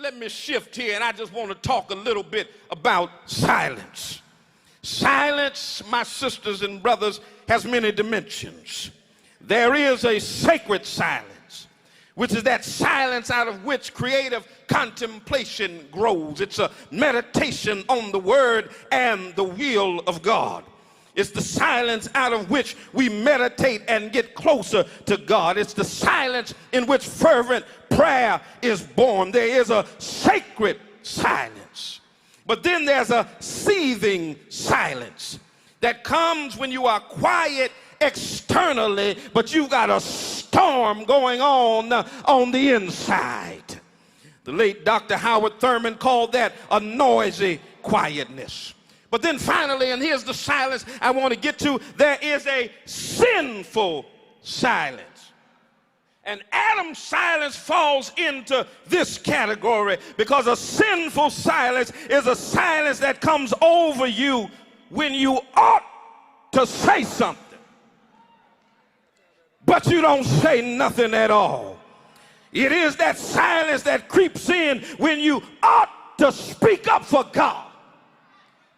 let me shift here, and I just want to talk a little bit about silence. Silence, my sisters and brothers, has many dimensions. There is a sacred silence, which is that silence out of which creative contemplation grows. It's a meditation on the word and the will of God. It's the silence out of which we meditate and get closer to God. It's the silence in which fervent prayer is born. There is a sacred silence. But then there's a seething silence that comes when you are quiet externally, but you've got a storm going on the inside. The late Dr. Howard Thurman called that a noisy quietness. But then finally, and here's the silence I want to get to, there is a sinful silence. And Adam's silence falls into this category because a sinful silence is a silence that comes over you when you ought to say something, but you don't say nothing at all. It is that silence that creeps in when you ought to speak up for God,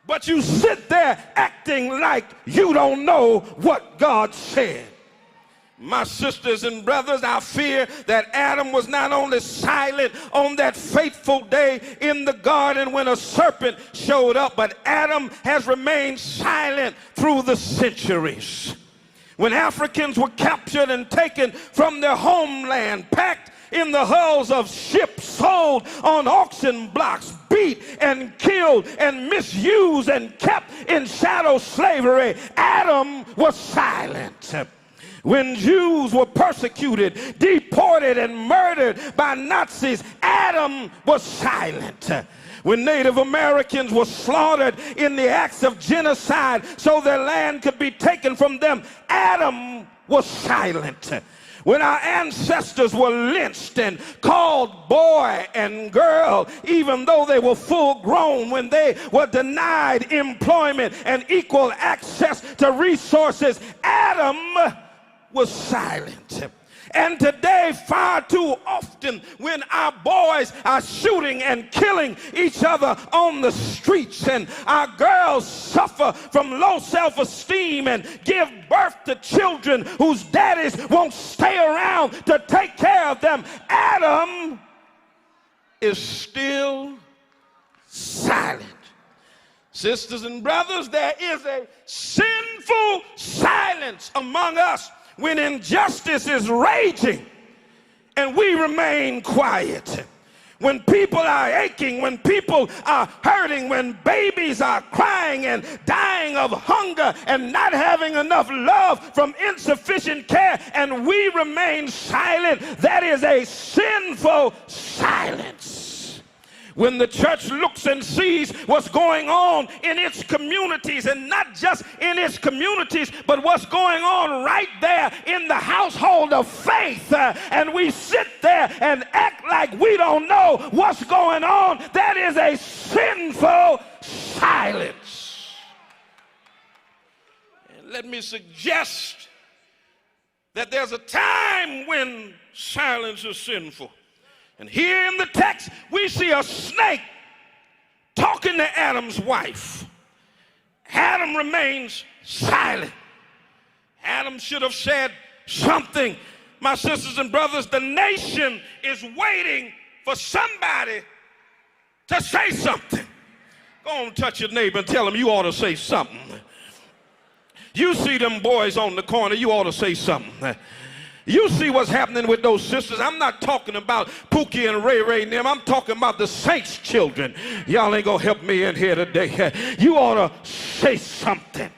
but you sit there acting like you don't know what God said. My sisters and brothers, I fear that Adam was not only silent on that fateful day in the garden when a serpent showed up, but Adam has remained silent through the centuries. When Africans were captured and taken from their homeland, packed in the hulls of ships, sold on auction blocks, beat and killed and misused and kept in shadow slavery, Adam was silent. When Jews were persecuted, deported, and murdered by Nazis, Adam was silent. When Native Americans were slaughtered in the acts of genocide so their land could be taken from them, Adam was silent. When our ancestors were lynched and called boy and girl, even though they were full grown, when they were denied employment and equal access to resources, Adam was silent. And today, far too often, when our boys are shooting and killing each other on the streets, and our girls suffer from low self-esteem and give birth to children whose daddies won't stay around to take care of them, Adam is still silent. Sisters and brothers, there is a sinful silence among us when injustice is raging and we remain quiet. When people are aching, when people are hurting, when babies are crying and dying of hunger and not having enough love from insufficient care, and we remain silent, that is a sinful silence. When the church looks and sees what's going on in its communities, and not just in its communities, but what's going on right there in the household of faith, and we sit there and act like we don't know what's going on, that is a sinful silence. And let me suggest that there's a time when silence is sinful. And here in the text, we see a snake talking to Adam's wife. Adam remains silent. Adam should have said something. My sisters and brothers, the nation is waiting for somebody to say something. Go on, touch your neighbor and tell them you ought to say something. You see them boys on the corner, you ought to say something. You see what's happening with those sisters. I'm not talking about Pookie and Ray Ray and them. I'm talking about the saints' children. Y'all ain't gonna help me in here today. You ought to say something.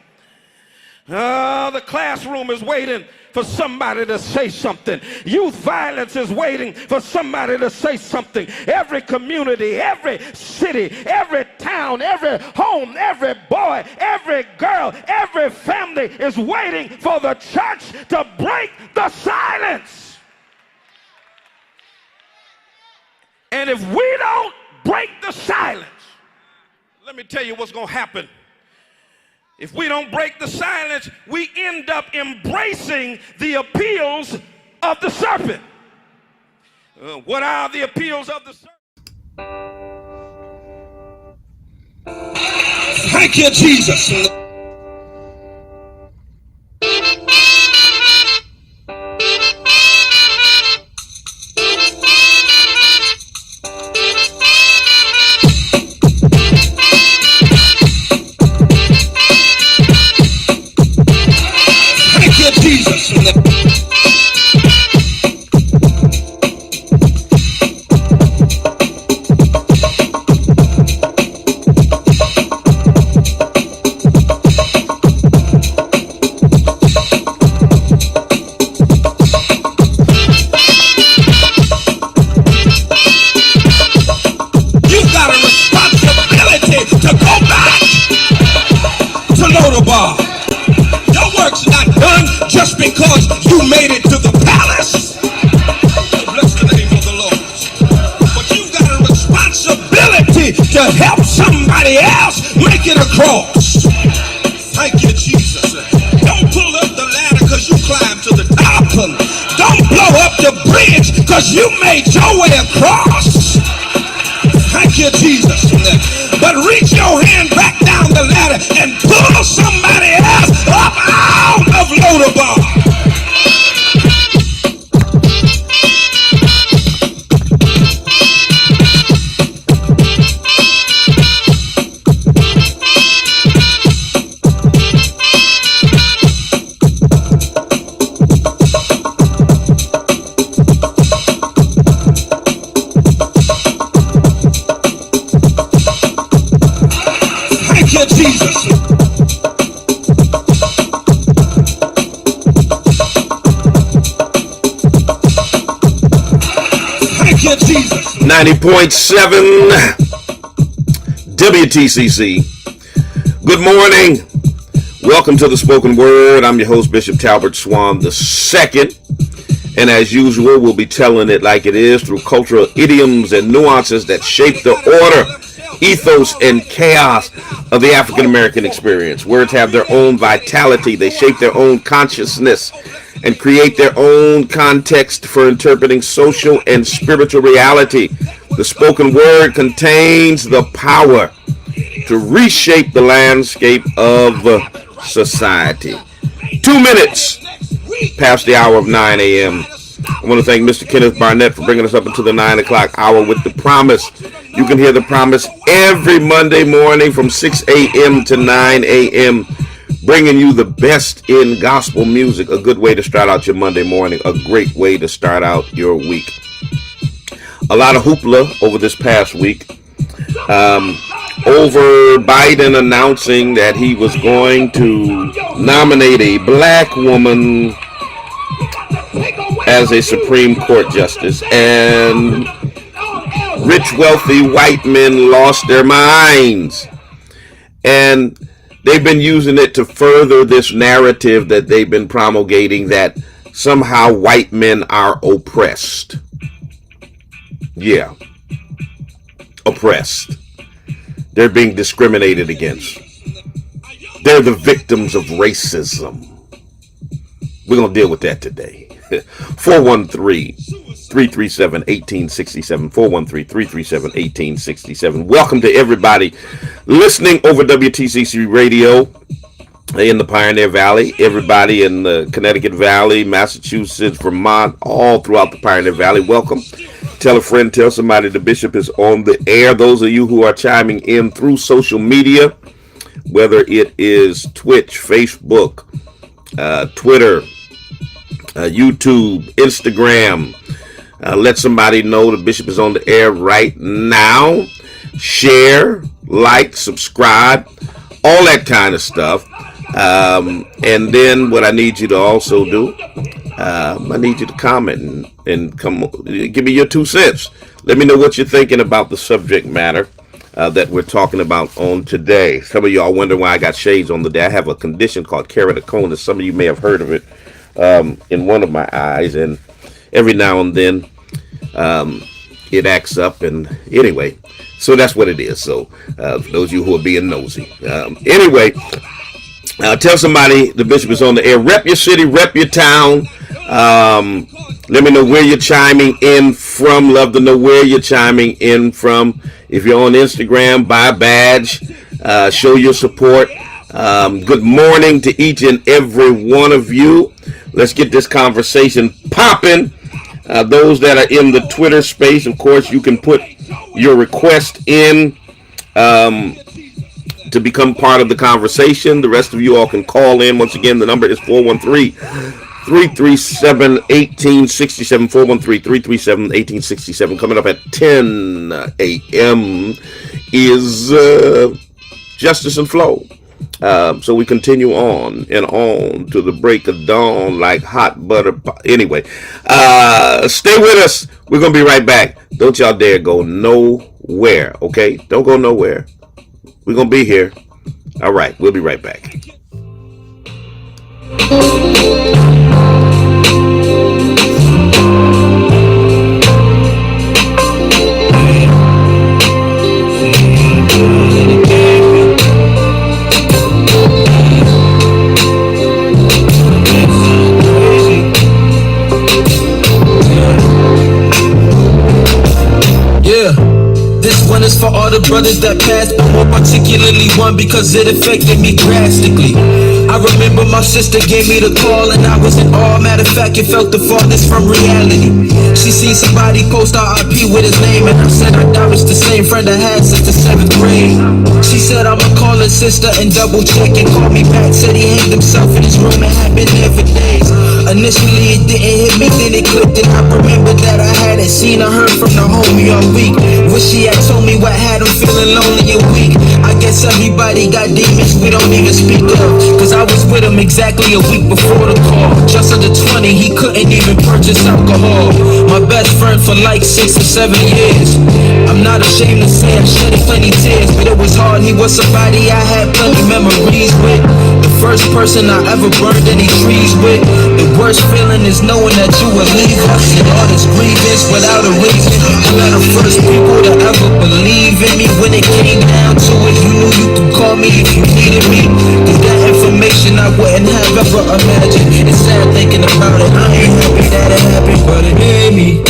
The classroom is waiting for somebody to say something. Youth violence is waiting for somebody to say something. Every community, every city, every town, every home, every boy, every girl, every family is waiting for the church to break the silence. And if we don't break the silence, let me tell you what's going to happen. If we don't break the silence, we end up embracing the appeals of the serpent. What are the appeals of the serpent? Thank you, Jesus. Thank you, Jesus. Your work's not done just because you made it to the palace. Bless the name of the Lord. But you've got a responsibility to help somebody else make it across. Thank you, Jesus. Don't pull up the ladder because you climbed to the top. Don't blow up the bridge because you made your way across. Thank you, Jesus. But reach your hand back down the ladder and pull somebody else up out of Lodabar. Jesus. Thank you, Jesus. 90.7 WTCC. Good morning. Welcome to the Spoken Word. I'm your host, Bishop Talbert Swan II. And as usual, we'll be telling it like it is through cultural idioms and nuances that shape the order, ethos, and chaos of the African American experience. Words have their own vitality. They shape their own consciousness and create their own context for interpreting social and spiritual reality. The spoken word contains the power to reshape the landscape of society. 2 minutes past the hour of 9 a.m. I want to thank Mr. Kenneth Barnett for bringing us up into the 9 o'clock hour with The Promise. You can hear The Promise every Monday morning from 6 a.m. to 9 a.m., bringing you the best in gospel music. A good way to start out your Monday morning, a great way to start out your week. A lot of hoopla over this past week over Biden announcing that he was going to nominate a black woman as a Supreme Court justice, and rich, wealthy white men lost their minds. And they've been using it to further this narrative that they've been promulgating that somehow white men are oppressed. Yeah, oppressed. They're being discriminated against. They're the victims of racism. We're going to deal with that today. 413-337-1867. 413-337-1867. Welcome to everybody listening over WTCC Radio in the Pioneer Valley. Everybody in the Connecticut Valley, Massachusetts, Vermont, all throughout the Pioneer Valley. Welcome. Tell a friend, tell somebody the bishop is on the air. Those of you who are chiming in through social media, whether it is Twitch, Facebook, Twitter, YouTube, Instagram. Let somebody know the bishop is on the air right now. Share, like, subscribe, all that kind of stuff. And then what I need you to also do, I need you to comment and come give me your 2 cents. Let me know what you're thinking about the subject matter that we're talking about on today. Some of y'all wonder why I got shades on today. I have a condition called keratoconus. Some of you may have heard of it. In one of my eyes, and every now and then it acts up, and anyway, so that's what it is. So for those of you who are being nosy, anyway, tell somebody the bishop is on the air. Rep your city, rep your town, Let me know where you're chiming in from. Love to know where you're chiming in from. If you're on Instagram, buy a badge. Show your support. Good morning to each and every one of you. Let's get this conversation popping. Those that are in the Twitter space, of course, you can put your request in to become part of the conversation. The rest of you all can call in. Once again, the number is 413-337-1867. 413-337-1867. Coming up at 10 a.m. is Justice and Flow. So we continue on and on to the break of dawn like hot butter. Anyway, stay with us. We're going to be right back. Don't y'all dare go nowhere, okay? Don't go nowhere. We're going to be here. All right, we'll be right back. One is for all the brothers that passed, but more particularly one because it affected me drastically. I remember my sister gave me the call and I was in awe. Matter of fact, it felt the farthest from reality. She seen somebody post RIP with his name and I said I doubt it's the same friend I had since the 7th grade. She said I'ma call her sister and double check and call me back. Said he hanged himself in his room and had been there for days. Initially it didn't hit me, then it clicked and I remembered that I hadn't seen or heard from the homie all week. Wish she had told me what had him feeling lonely and weak. I guess everybody got demons we don't even speak of, cause I was with him exactly a week before the call. Just under 20, he couldn't even purchase alcohol. My best friend for like 6 or 7 years. I'm not ashamed to say I shedded plenty tears, but it was hard. He was somebody I had plenty memories with. The first person I ever burned any trees with. The worst feeling is knowing that you would leave us and all this grievance without a reason. You were the first people to ever believe in me. When it came down to it, you knew you could call me if you needed me. Cause that information I wouldn't have ever imagined. It's sad thinking about it. I ain't happy that it happened, but it made me.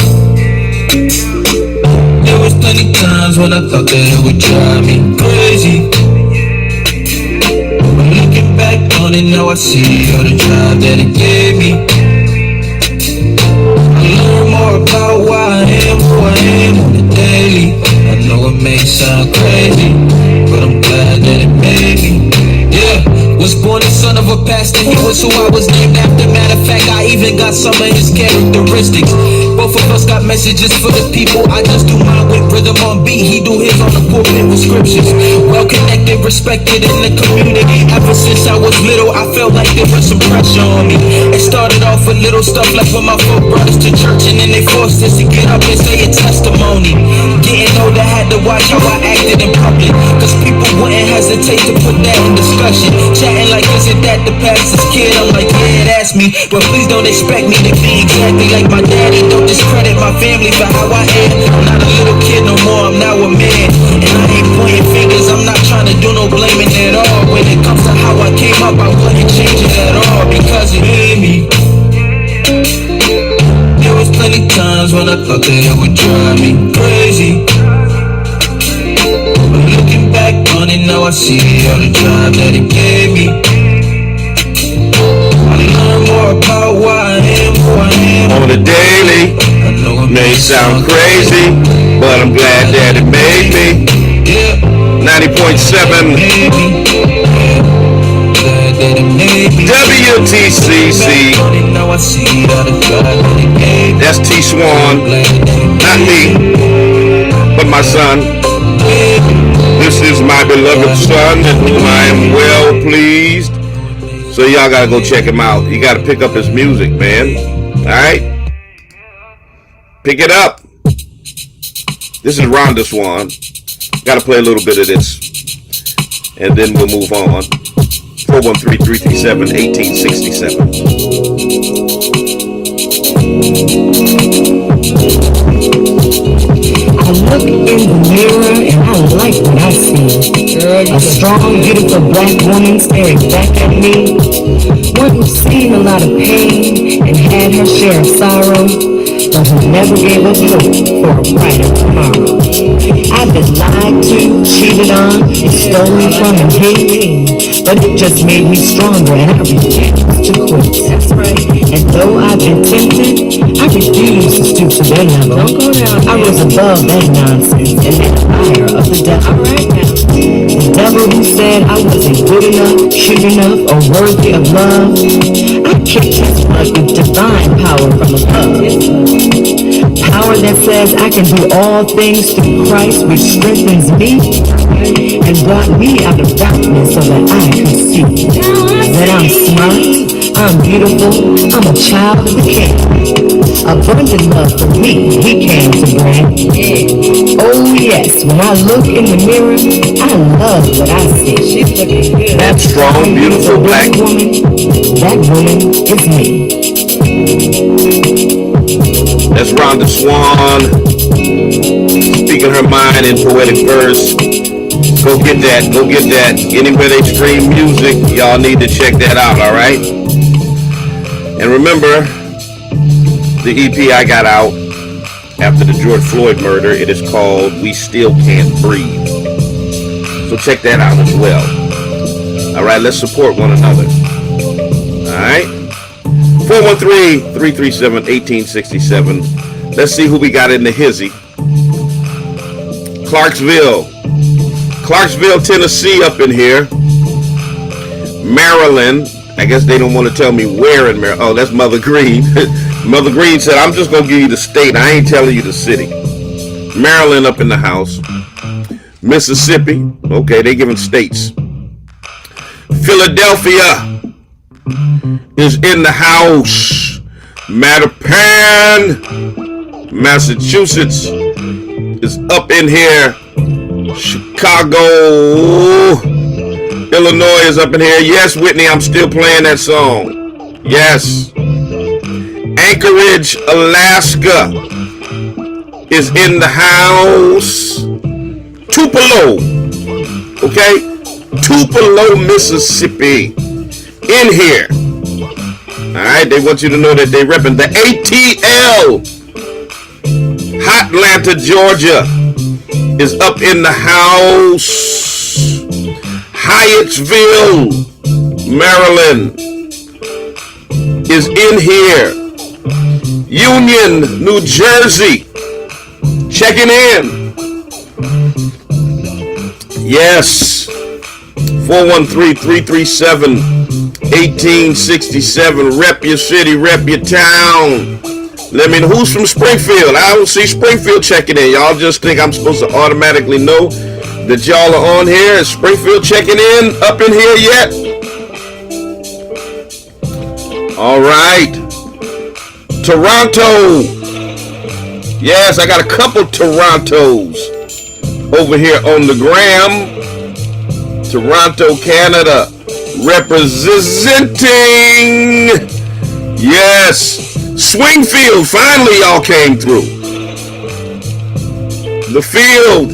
There was plenty times when I thought that it would drive me crazy. But looking back on it, now I see all the drive that it gave me. I learned more about why I am who I am on the daily. I know it may sound crazy, but I'm glad that it made me. Yeah, was born the son of a pastor, he was who I was named after. Matter of fact, I even got some of his characteristics. Both of us got messages for the people. I just do mine with rhythm on beat, he do his on the pulpit with scriptures. Well connected, respected in the community. Ever since I was little, I felt like there was some pressure on me. It started off with little stuff like when my folk brought us to church, and then they forced us to get up and say a testimony. Getting older, had to watch how I acted in public, cause people wouldn't hesitate to put that in discussion. Chatting like, isn't that the pastor's kid? I'm like, yeah, that's me, but please don't expect me to be exactly like my daddy. Don't discredit my family for how I am. I'm not a little kid no more, I'm now a man. And I ain't pointing fingers, I'm not trying to do no blaming at all. When it comes to how I came up, I wouldn't change it at all, because it made me. There was plenty times when I thought that it would drive me crazy. But looking back on it, now I see all the drive that it gave me. I learned more about why I am who I am On the daily, I know it may sound crazy, but I'm glad that it made me. 90.7 WTCC. That's T Swan, not me, but my son. This is my beloved son, in whom I am well pleased. So y'all gotta go check him out. You gotta pick up his music, man. Alright? Pick it up. This is Rhonda Swan. Gotta play a little bit of this, and then we'll move on. 413-337-1867. I look in the mirror and I like what I see. A strong, beautiful black woman staring back at me. One who's seen a lot of pain and had her share of sorrow, but who never gave up hope for a brighter tomorrow. I've been lied to, cheated on, and stolen from and hated, but it just made me stronger and I refuse to quit. That's right. And though I've been tempted, I refuse to stoop to their level. Don't go down. I was above that nonsense and that fire of the devil. All right now. The devil who said I wasn't good enough, cute enough, or worthy of love, I kicked his butt with divine power from above. Power that says I can do all things through Christ, which strengthens me and brought me out of darkness so that I could see that I'm smart, I'm beautiful, I'm a child of the King. Abundant love for me, he came to bring. Oh yes, when I look in the mirror, I love what I see. She's looking good. That strong, beautiful black woman, that woman is me. That's Rhonda Swan speaking her mind in poetic verse. Go get that. Go get that. Anywhere they stream music, y'all need to check that out, all right? And remember, the EP I got out after the George Floyd murder, it is called We Still Can't Breathe. So check that out as well. All right, let's support one another. All right? 413-337-1867. Let's see who we got in the hizzy. Clarksville, Tennessee up in here. Maryland. I guess they don't want to tell me where in Maryland. Oh, that's Mother Green. Mother Green said, I'm just going to give you the state. I ain't telling you the city. Maryland up in the house. Mississippi. Okay, they giving states. Philadelphia is in the house. Mattapan, Massachusetts is up in here. Chicago, Illinois is up in here. Yes, Whitney, I'm still playing that song. Yes. Anchorage, Alaska is in the house. Tupelo, okay? Tupelo, Mississippi in here. Alright, they want you to know that they repping the ATL. Hotlanta, Georgia is up in the house. Hyattsville, Maryland is in here. Union, New Jersey, checking in. Yes. 413-337-1867. Rep your city, rep your town. Let me know who's from Springfield. I don't see Springfield checking in. Y'all just think I'm supposed to automatically know that y'all are on here. Is Springfield checking in up in here yet? All right. Toronto. Yes, I got a couple Torontos over here on the gram. Toronto, Canada, representing. Yes, Swingfield. Finally, y'all came through. The field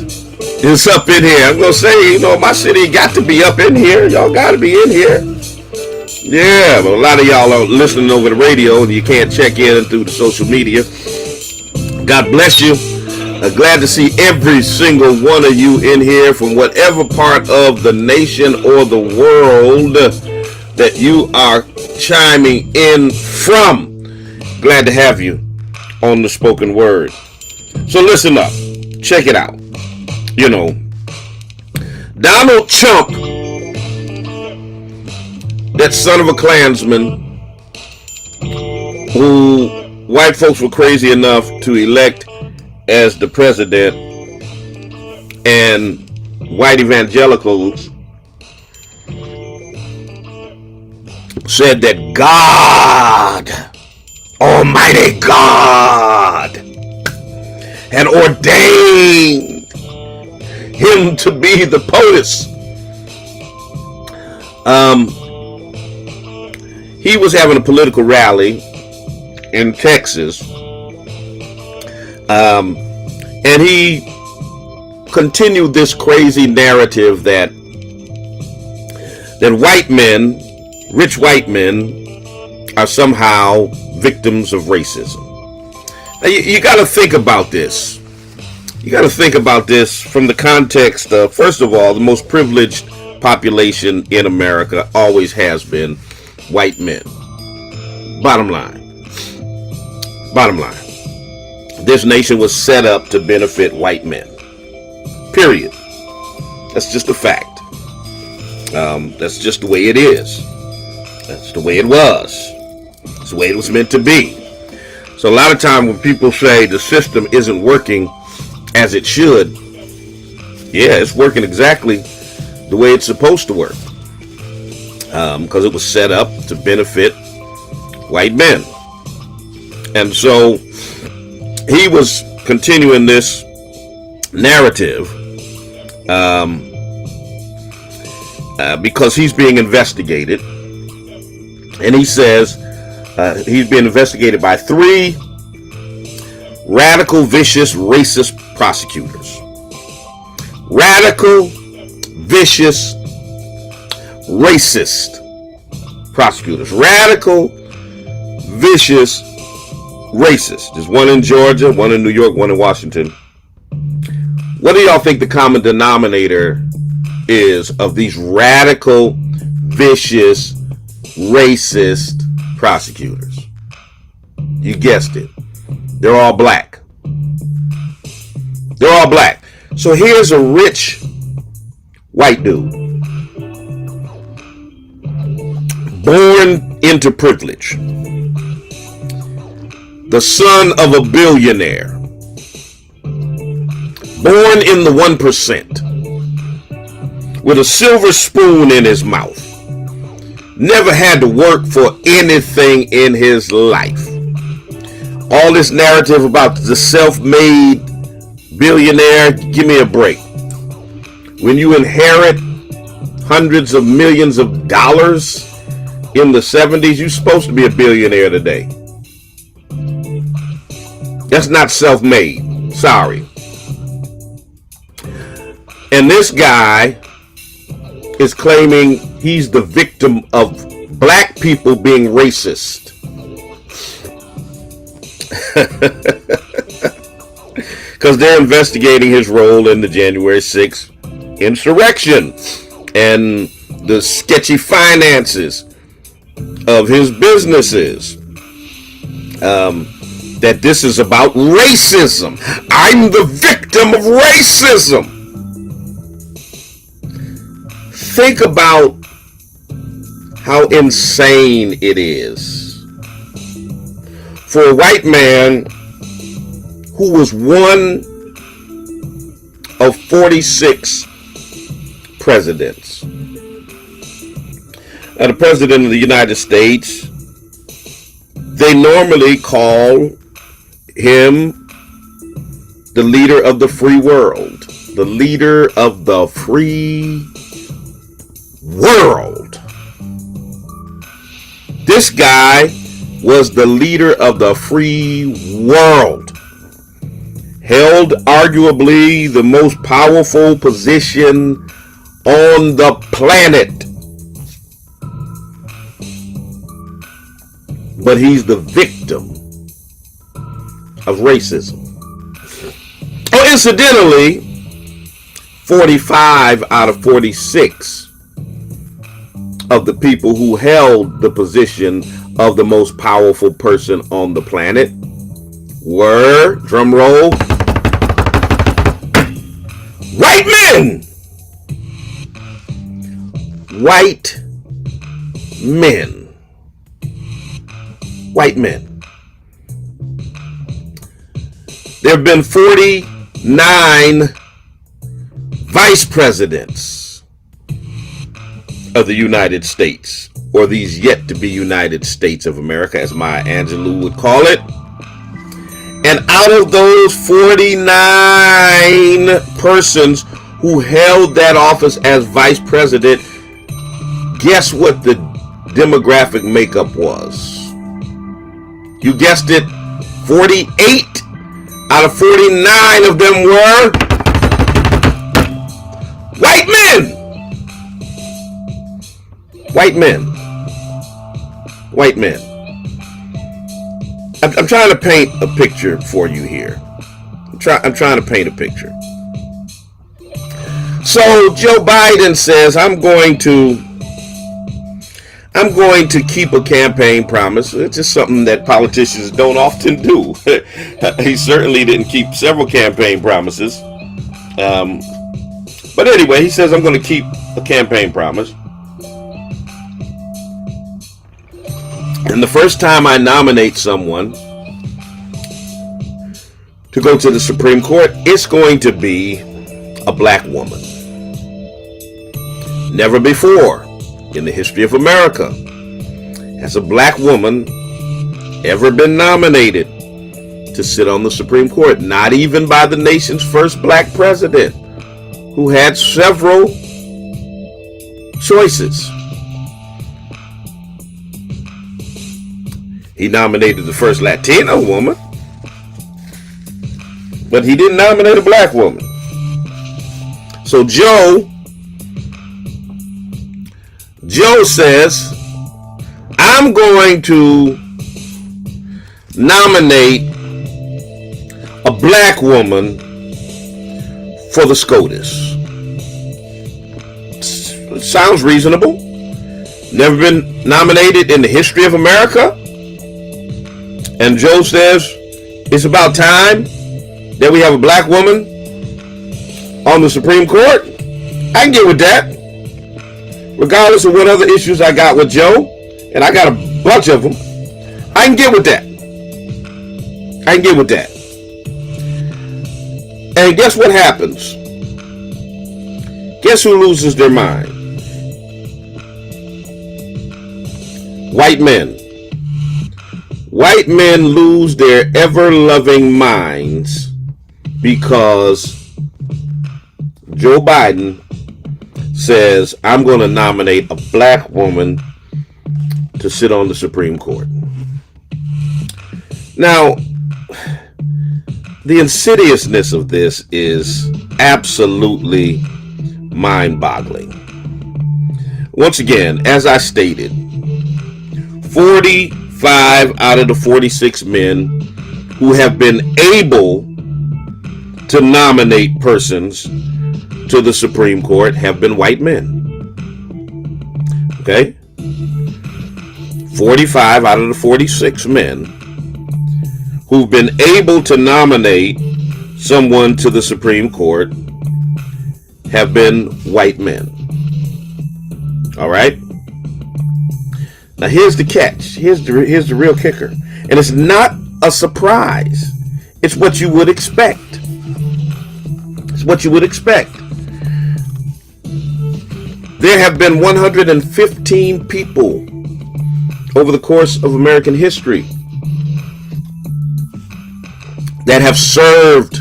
is up in here. I'm gonna say, you know, my city got to be up in here. Y'all got to be in here. Yeah, but a lot of y'all are listening over the radio and you can't check in through the social media. God bless you. Glad to see every single one of you in here from whatever part of the nation or the world that you are chiming in from. Glad to have you on the spoken word. So listen up. Check it out. You know, Donald Trump, that son of a Klansman who white folks were crazy enough to elect as the president, and white evangelicals said that God, Almighty God, had ordained him to be the POTUS. He was having a political rally in Texas. And he continued this crazy narrative that that white men, rich white men, are somehow victims of racism. Now, you got to think about this. You got to think about this from the context of, first of all, the most privileged population in America always has been white men. Bottom line. This nation was set up to benefit white men. Period. That's just a fact. That's just the way it is. That's the way it was. It's the way it was meant to be. So a lot of time when people say the system isn't working as it should, yeah, it's working exactly the way it's supposed to work. Because it was set up to benefit white men. And so he was continuing this narrative because he's being investigated. And he says he's being investigated by 3 radical, vicious, racist prosecutors. Radical, vicious, racist prosecutors. Radical, vicious, racist. There's one in Georgia, one in New York, one in Washington. What do y'all think the common denominator is of these radical, vicious, racist prosecutors? You guessed it. They're all black. They're all black. So here's a rich white dude, born into privilege, the son of a billionaire, born in the 1%, with a silver spoon in his mouth, never had to work for anything in his life. All this narrative about the self-made billionaire, give me a break. When you inherit hundreds of millions of dollars in the 70s, you're supposed to be a billionaire today. That's not self-made. Sorry. And this guy is claiming he's the victim of black people being racist. Because they're investigating his role in the January 6th insurrection and the sketchy finances of his businesses. That this is about racism. I'm the victim of racism. Think about how insane it is for a white man who was one of 46 presidents. Now, the president of the United States, they normally call him the leader of the free world. The leader of the free world. This guy was the leader of the free world. Held arguably the most powerful position on the planet. But he's the victim of racism. Oh, incidentally, 45 out of 46 of the people who held the position of the most powerful person on the planet were, drum roll, white men. White men. White men. There have been 49 vice presidents of the United States, or these yet to be United States of America, as Maya Angelou would call it. And out of those 49 persons who held that office as vice president, guess what the demographic makeup was? You guessed it, 48 out of 49 of them were white men. White men. White men. I'm trying to paint a picture for you here. I'm trying to paint a picture. So Joe Biden says, I'm going to keep a campaign promise. It's just something that politicians don't often do. He certainly didn't keep several campaign promises. But anyway, he says, I'm going to keep a campaign promise. And the first time I nominate someone to go to the Supreme Court, it's going to be a black woman. Never before in the history of America has a black woman ever been nominated to sit on the Supreme Court. Not even by the nation's first black president, who had several choices. He nominated the first Latina woman, but he didn't nominate a black woman. So Joe says, I'm going to nominate a black woman for the SCOTUS. It sounds reasonable. Never been nominated in the history of America. And Joe says, it's about time that we have a black woman on the Supreme Court. I can get with that. Regardless of what other issues I got with Joe, and I got a bunch of them, I can get with that. I can get with that. And guess what happens? Guess who loses their mind? White men. White men lose their ever-loving minds because Joe Biden says, I'm going to nominate a black woman to sit on the Supreme Court. Now, the insidiousness of this is absolutely mind-boggling. Once again, as I stated, 45 out of the 46 men who have been able to nominate persons to the Supreme Court have been white men. Okay? 45 out of the 46 men who've been able to nominate someone to the Supreme Court have been white men. All right? Now here's the catch. Here's the real kicker. And it's not a surprise. It's what you would expect. It's what you would expect. There have been 115 people over the course of American history that have served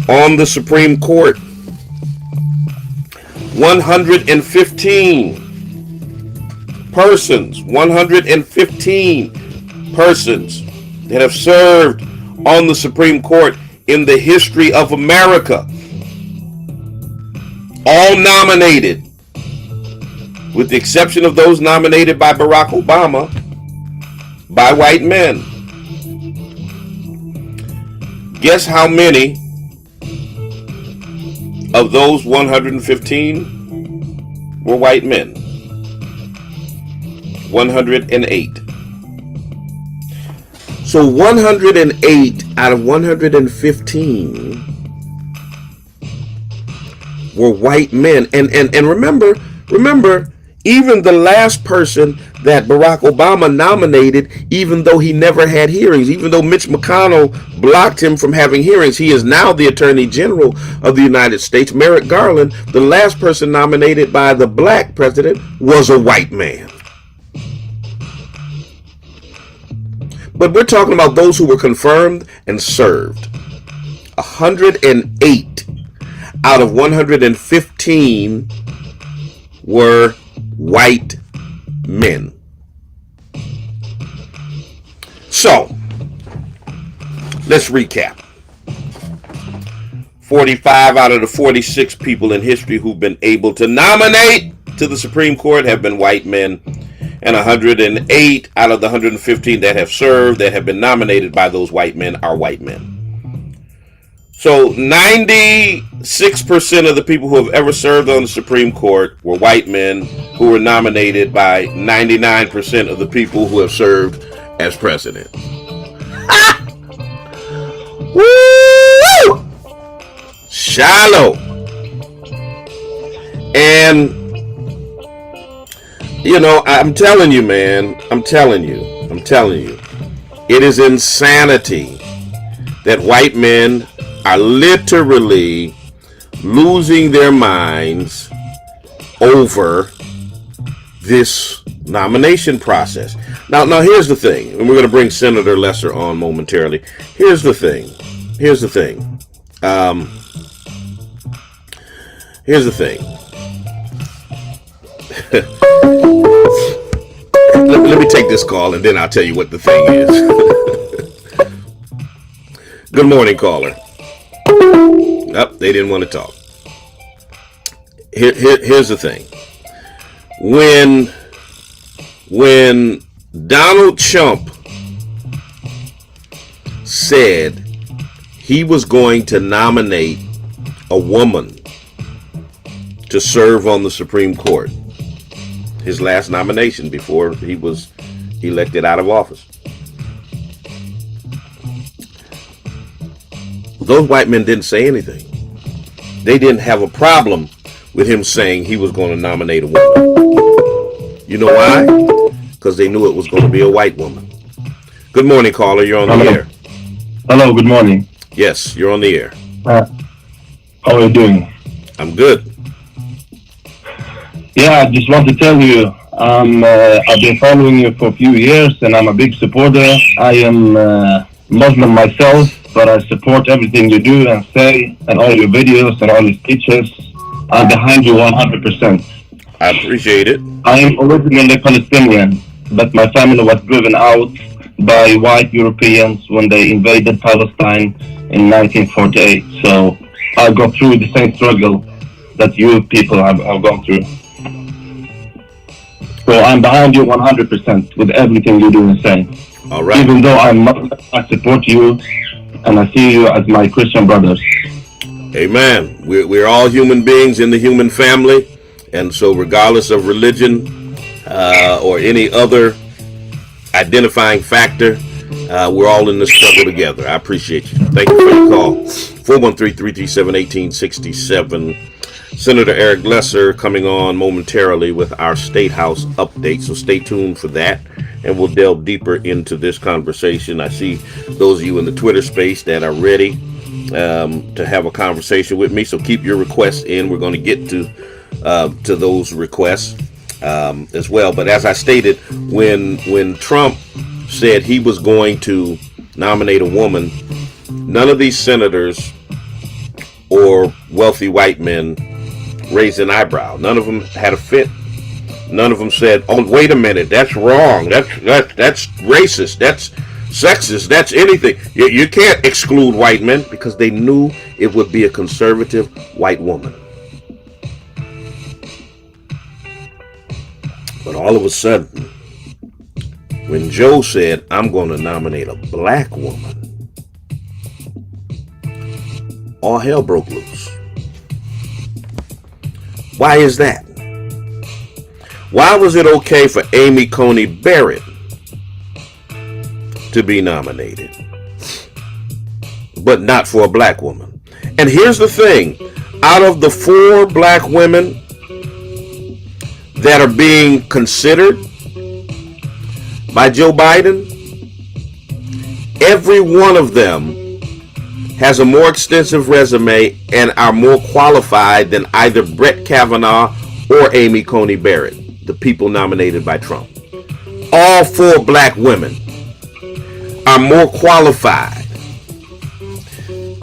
on the Supreme Court. 115 persons that have served on the Supreme Court in the history of America. All nominated, with the exception of those nominated by Barack Obama, by white men. Guess how many of those 115 were white men? 108. So 108 out of 115 were white men. And remember, even the last person that Barack Obama nominated, even though he never had hearings, even though Mitch McConnell blocked him from having hearings, he is now the Attorney General of the United States, Merrick Garland. The last person nominated by the black president was a white man. But we're talking about those who were confirmed and served. 108 out of 115 were white men. So, let's recap. 45 out of the 46 people in history who've been able to nominate to the Supreme Court have been white men, and 108 out of the 115 that have served, that have been nominated by those white men, are white men. So 96% of the people who have ever served on the Supreme Court were white men who were nominated by 99% of the people who have served as president. Woo! Shallow. And, you know, I'm telling you, man, I'm telling you, it is insanity that white men are literally losing their minds over this nomination process. Now here's the thing, and we're going to bring Senator Lesser on momentarily. Here's the thing. Let me take this call, and then I'll tell you what the thing is. Good morning, caller. Nope, they didn't want to talk. Here's the thing. When Donald Trump said he was going to nominate a woman to serve on the Supreme Court, his last nomination before he was elected out of office, those white men didn't say anything. They didn't have a problem with him saying he was going to nominate a woman. You know why? Because they knew it was going to be a white woman. Good morning, caller. You're on the air. Hello, good morning. Yes, you're on the air. How are you doing? I'm good. Yeah, I just want to tell you, I've been following you for a few years, and I'm a big supporter. I am Muslim myself, but I support everything you do and say, and all your videos and all your speeches. I'm behind you 100%. I appreciate it. I am originally Palestinian, but my family was driven out by white Europeans when they invaded Palestine in 1948. So I go through the same struggle that you people have gone through. So I'm behind you 100% with everything you do and say. All right. Even though I'm Muslim, I support you, and I see you as my Christian brothers. Amen. We're all human beings in the human family, and so regardless of religion or any other identifying factor, we're all in this struggle together. I appreciate you. Thank you for your call. 413-337-1867. Senator Eric Lesser coming on momentarily with our State House update, so stay tuned for that, and we'll delve deeper into this conversation. I see those of you in the Twitter space that are ready to have a conversation with me, so keep your requests in. We're going to get to those requests as well. But as I stated, when Trump said he was going to nominate a woman, none of these senators or wealthy white men raised an eyebrow. None of them had a fit. None of them said, "Oh, wait a minute, that's wrong. That's racist. That's sexist. That's anything." You can't exclude white men, because they knew it would be a conservative white woman. But all of a sudden, when Joe said, "I'm going to nominate a black woman," all hell broke loose. Why is that? Why was it okay for Amy Coney Barrett to be nominated, but not for a black woman? And here's the thing. Out of the 4 black women that are being considered by Joe Biden, every one of them has a more extensive resume and are more qualified than either Brett Kavanaugh or Amy Coney Barrett, the people nominated by Trump. All 4 black women are more qualified.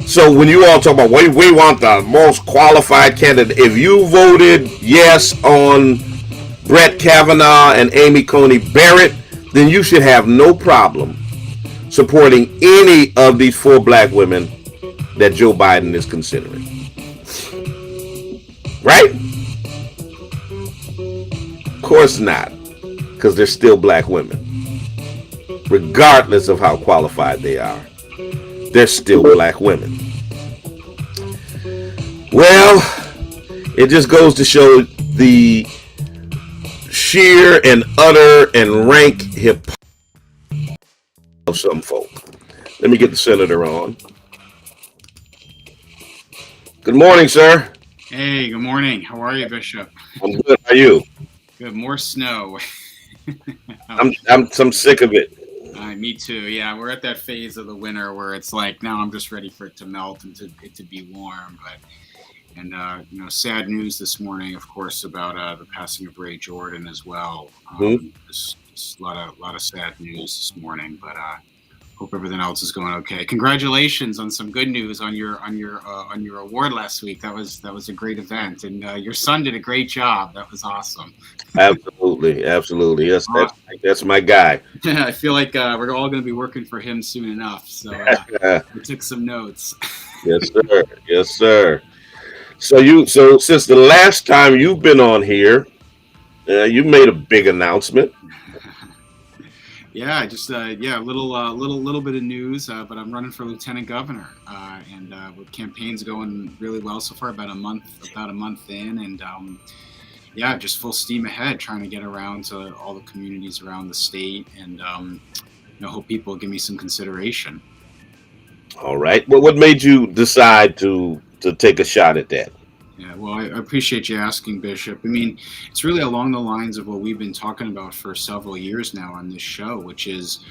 So when you all talk about, we want the most qualified candidate, if you voted yes on Brett Kavanaugh and Amy Coney Barrett, then you should have no problem supporting any of these 4 black women that Joe Biden is considering. Right? course not, because they're still black women. Regardless of how qualified they are, they're still black women. Well, it just goes to show the sheer and utter and rank hypocrisy of some folk. Let me get the senator on. Good morning, sir. Hey, good morning. How are you, Bishop? I'm good. How are you? Good. More snow. I'm sick of it. Me too. Yeah, we're at that phase of the winter where it's like now I'm just ready for it to melt and it to be warm. Sad news this morning, of course, about the passing of Ray Jordan as well. Just a lot of sad news this morning, but hope everything else is going okay. Congratulations on some good news on your award last week. That was a great event, and your son did a great job. That was awesome. Absolutely. Yes, that's my guy. I feel like we're all going to be working for him soon enough. So we took some notes. Yes, sir. So since the last time you've been on here, you made a big announcement. Yeah, just a little bit of news, but I'm running for lieutenant governor, and with campaigns going really well so far, about a month in, and just full steam ahead, trying to get around to all the communities around the state, and hope people give me some consideration. All right. Well, what made you decide to take a shot at that? Yeah, well, I appreciate you asking, Bishop. I mean, it's really along the lines of what we've been talking about for several years now on this show, which is,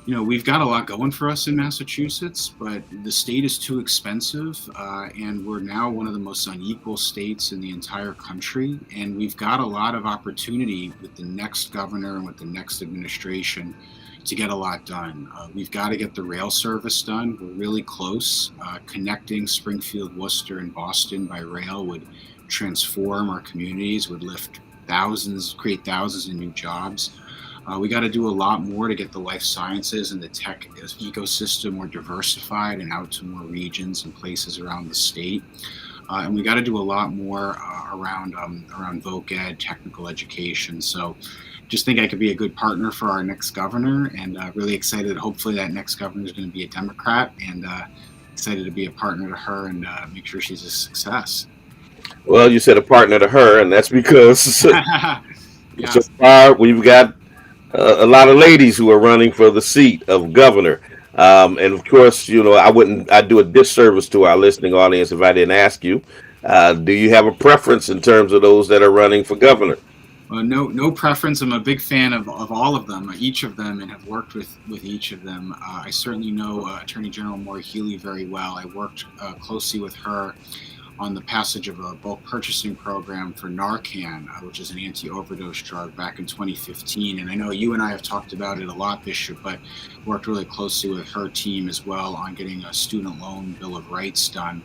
we've got a lot going for us in Massachusetts, but the state is too expensive, and we're now one of the most unequal states in the entire country, and we've got a lot of opportunity with the next governor and with the next administration to get a lot done. We've got to get the rail service done. We're really close. Connecting Springfield, Worcester, and Boston by rail would transform our communities, would create thousands of new jobs. We got to do a lot more to get the life sciences and the tech ecosystem more diversified and out to more regions and places around the state. And we got to do a lot more around voc ed, technical education. So just think I could be a good partner for our next governor, and really excited that hopefully that next governor is going to be a Democrat, and excited to be a partner to her and make sure she's a success. Well, you said a partner to her, and that's because so far we've got a lot of ladies who are running for the seat of governor. And of course, I'd do a disservice to our listening audience if I didn't ask you, do you have a preference in terms of those that are running for governor? No preference. I'm a big fan of all of them, each of them, and have worked with each of them. I certainly know Attorney General Maura Healey very well. I worked closely with her on the passage of a bulk purchasing program for Narcan, which is an anti-overdose drug, back in 2015. And I know you and I have talked about it a lot, Bishop, but worked really closely with her team as well on getting a student loan bill of rights done,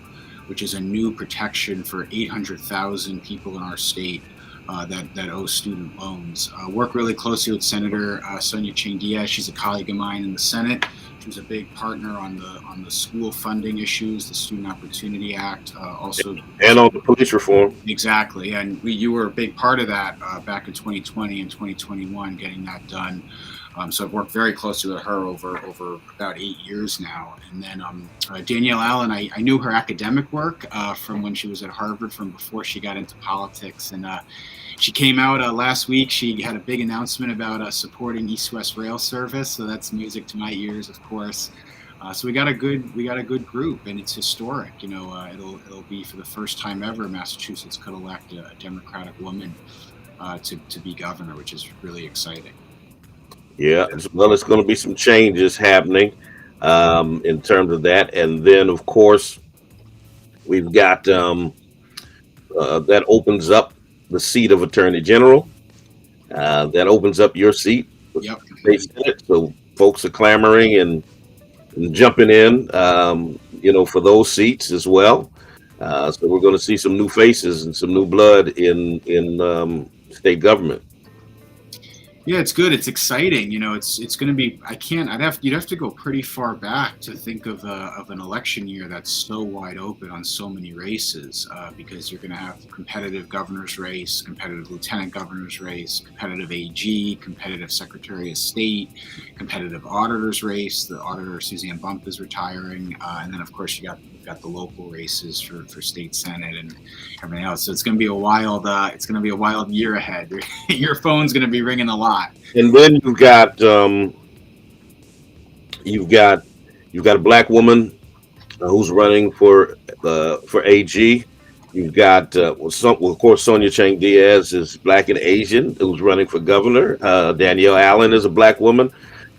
which is a new protection for 800,000 people in our state that owe student loans. Work really closely with Senator Sonia Chang-Diaz. She's a colleague of mine in the Senate. She was a big partner on the school funding issues, the Student Opportunity Act, also, and on the police reform. Exactly, and you were a big part of that back in 2020 and 2021, getting that done. So I've worked very closely with her over about 8 years now. And then Danielle Allen, I knew her academic work from when she was at Harvard, from before she got into politics. And she came out last week. She had a big announcement about supporting East-West Rail Service. So that's music to my ears, of course. So we got a good group, and it's historic. It'll be for the first time ever Massachusetts could elect a Democratic woman to be governor, which is really exciting. Yeah, well, it's going to be some changes happening in terms of that. And then, of course, we've got that opens up the seat of Attorney General. That opens up your seat. Yep. So folks are clamoring and jumping in, for those seats as well. So we're going to see some new faces and some new blood in state government. Yeah, it's good. It's exciting. It's going to be. You'd have to go pretty far back to think of an election year that's so wide open on so many races, because you're going to have competitive governor's race, competitive lieutenant governor's race, competitive AG, competitive Secretary of State, competitive auditor's race. The auditor Suzanne Bump is retiring, and then of course you've got the local races for state senate and everything else. So it's going to be a wild. It's going to be a wild year ahead. Your phone's going to be ringing a lot. And then you've got a black woman who's running for AG. You've got of course Sonia Chang Diaz is black and Asian who's running for governor. Danielle Allen is a black woman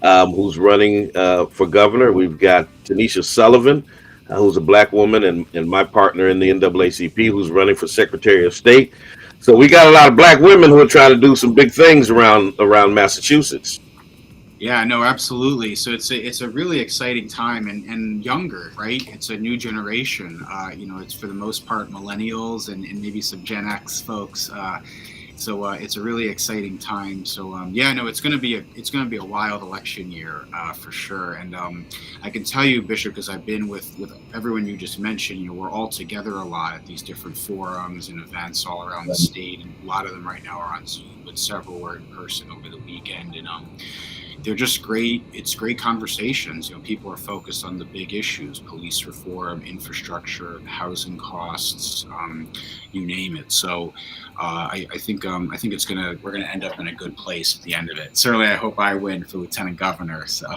who's running for governor. We've got Tanisha Sullivan, who's a black woman, and my partner in the NAACP, who's running for Secretary of State. So we got a lot of black women who are trying to do some big things around Massachusetts. Yeah, no, absolutely. So it's a really exciting time and younger, right? It's a new generation. It's for the most part millennials and maybe some Gen X folks. So it's a really exciting time. So it's going to be a wild election year for sure. And I can tell you, Bishop, because I've been with everyone you just mentioned. We're all together a lot at these different forums and events all around the state, and a lot of them right now are on Zoom, but several were in person over the weekend. And they're just great. It's great conversations. People are focused on the big issues: police reform, infrastructure, housing costs, you name it. So I think we're gonna end up in a good place at the end of it. Certainly, I hope I win for lieutenant governor. So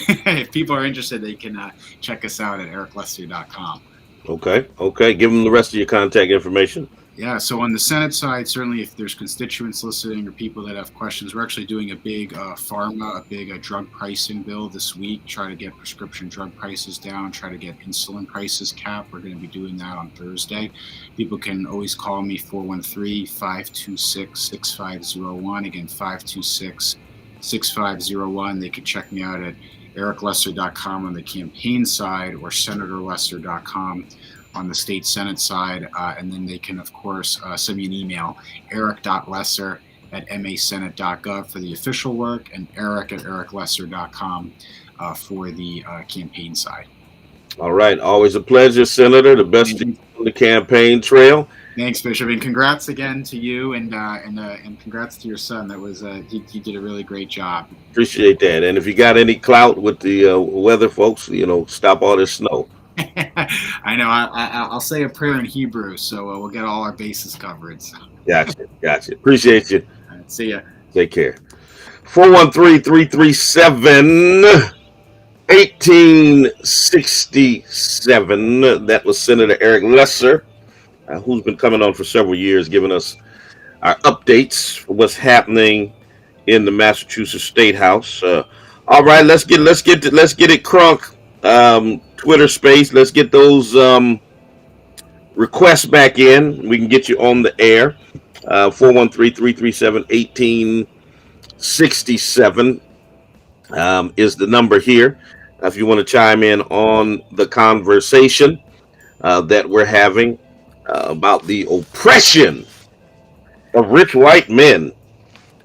if people are interested, they can check us out at ericlester.com. Okay. Give them the rest of your contact information. Yeah, so on the Senate side, certainly if there's constituents listening or people that have questions, we're actually doing a big drug pricing bill this week, try to get prescription drug prices down, try to get insulin prices capped. We're going to be doing that on Thursday. People can always call me, 413-526-6501. Again, 526-6501. They can check me out at ericlester.com on the campaign side, or senatorlester.com on the state senate side, and then they can of course send me an email, eric.lesser@masenate.gov for the official work, and eric@ericlester.com for the campaign side. All right, always a pleasure, Senator. The best on the campaign trail. Thanks, Bishop, and congrats again to you, and congrats to your son. That was he did a really great job. Appreciate that. And if you got any clout with the weather, folks, stop all this snow. I know. I'll say a prayer in Hebrew, so we'll get all our bases covered. So. Gotcha. Appreciate you. All right, see ya. Take care. 413-337-1867. That was Senator Eric Lesser, who's been coming on for several years, giving us our updates for what's happening in the Massachusetts State House. All right, let's get it crunk. Twitter space. Let's get those requests back in. We can get you on the air. 413-337-1867 is the number here. If you want to chime in on the conversation that we're having about the oppression of rich white men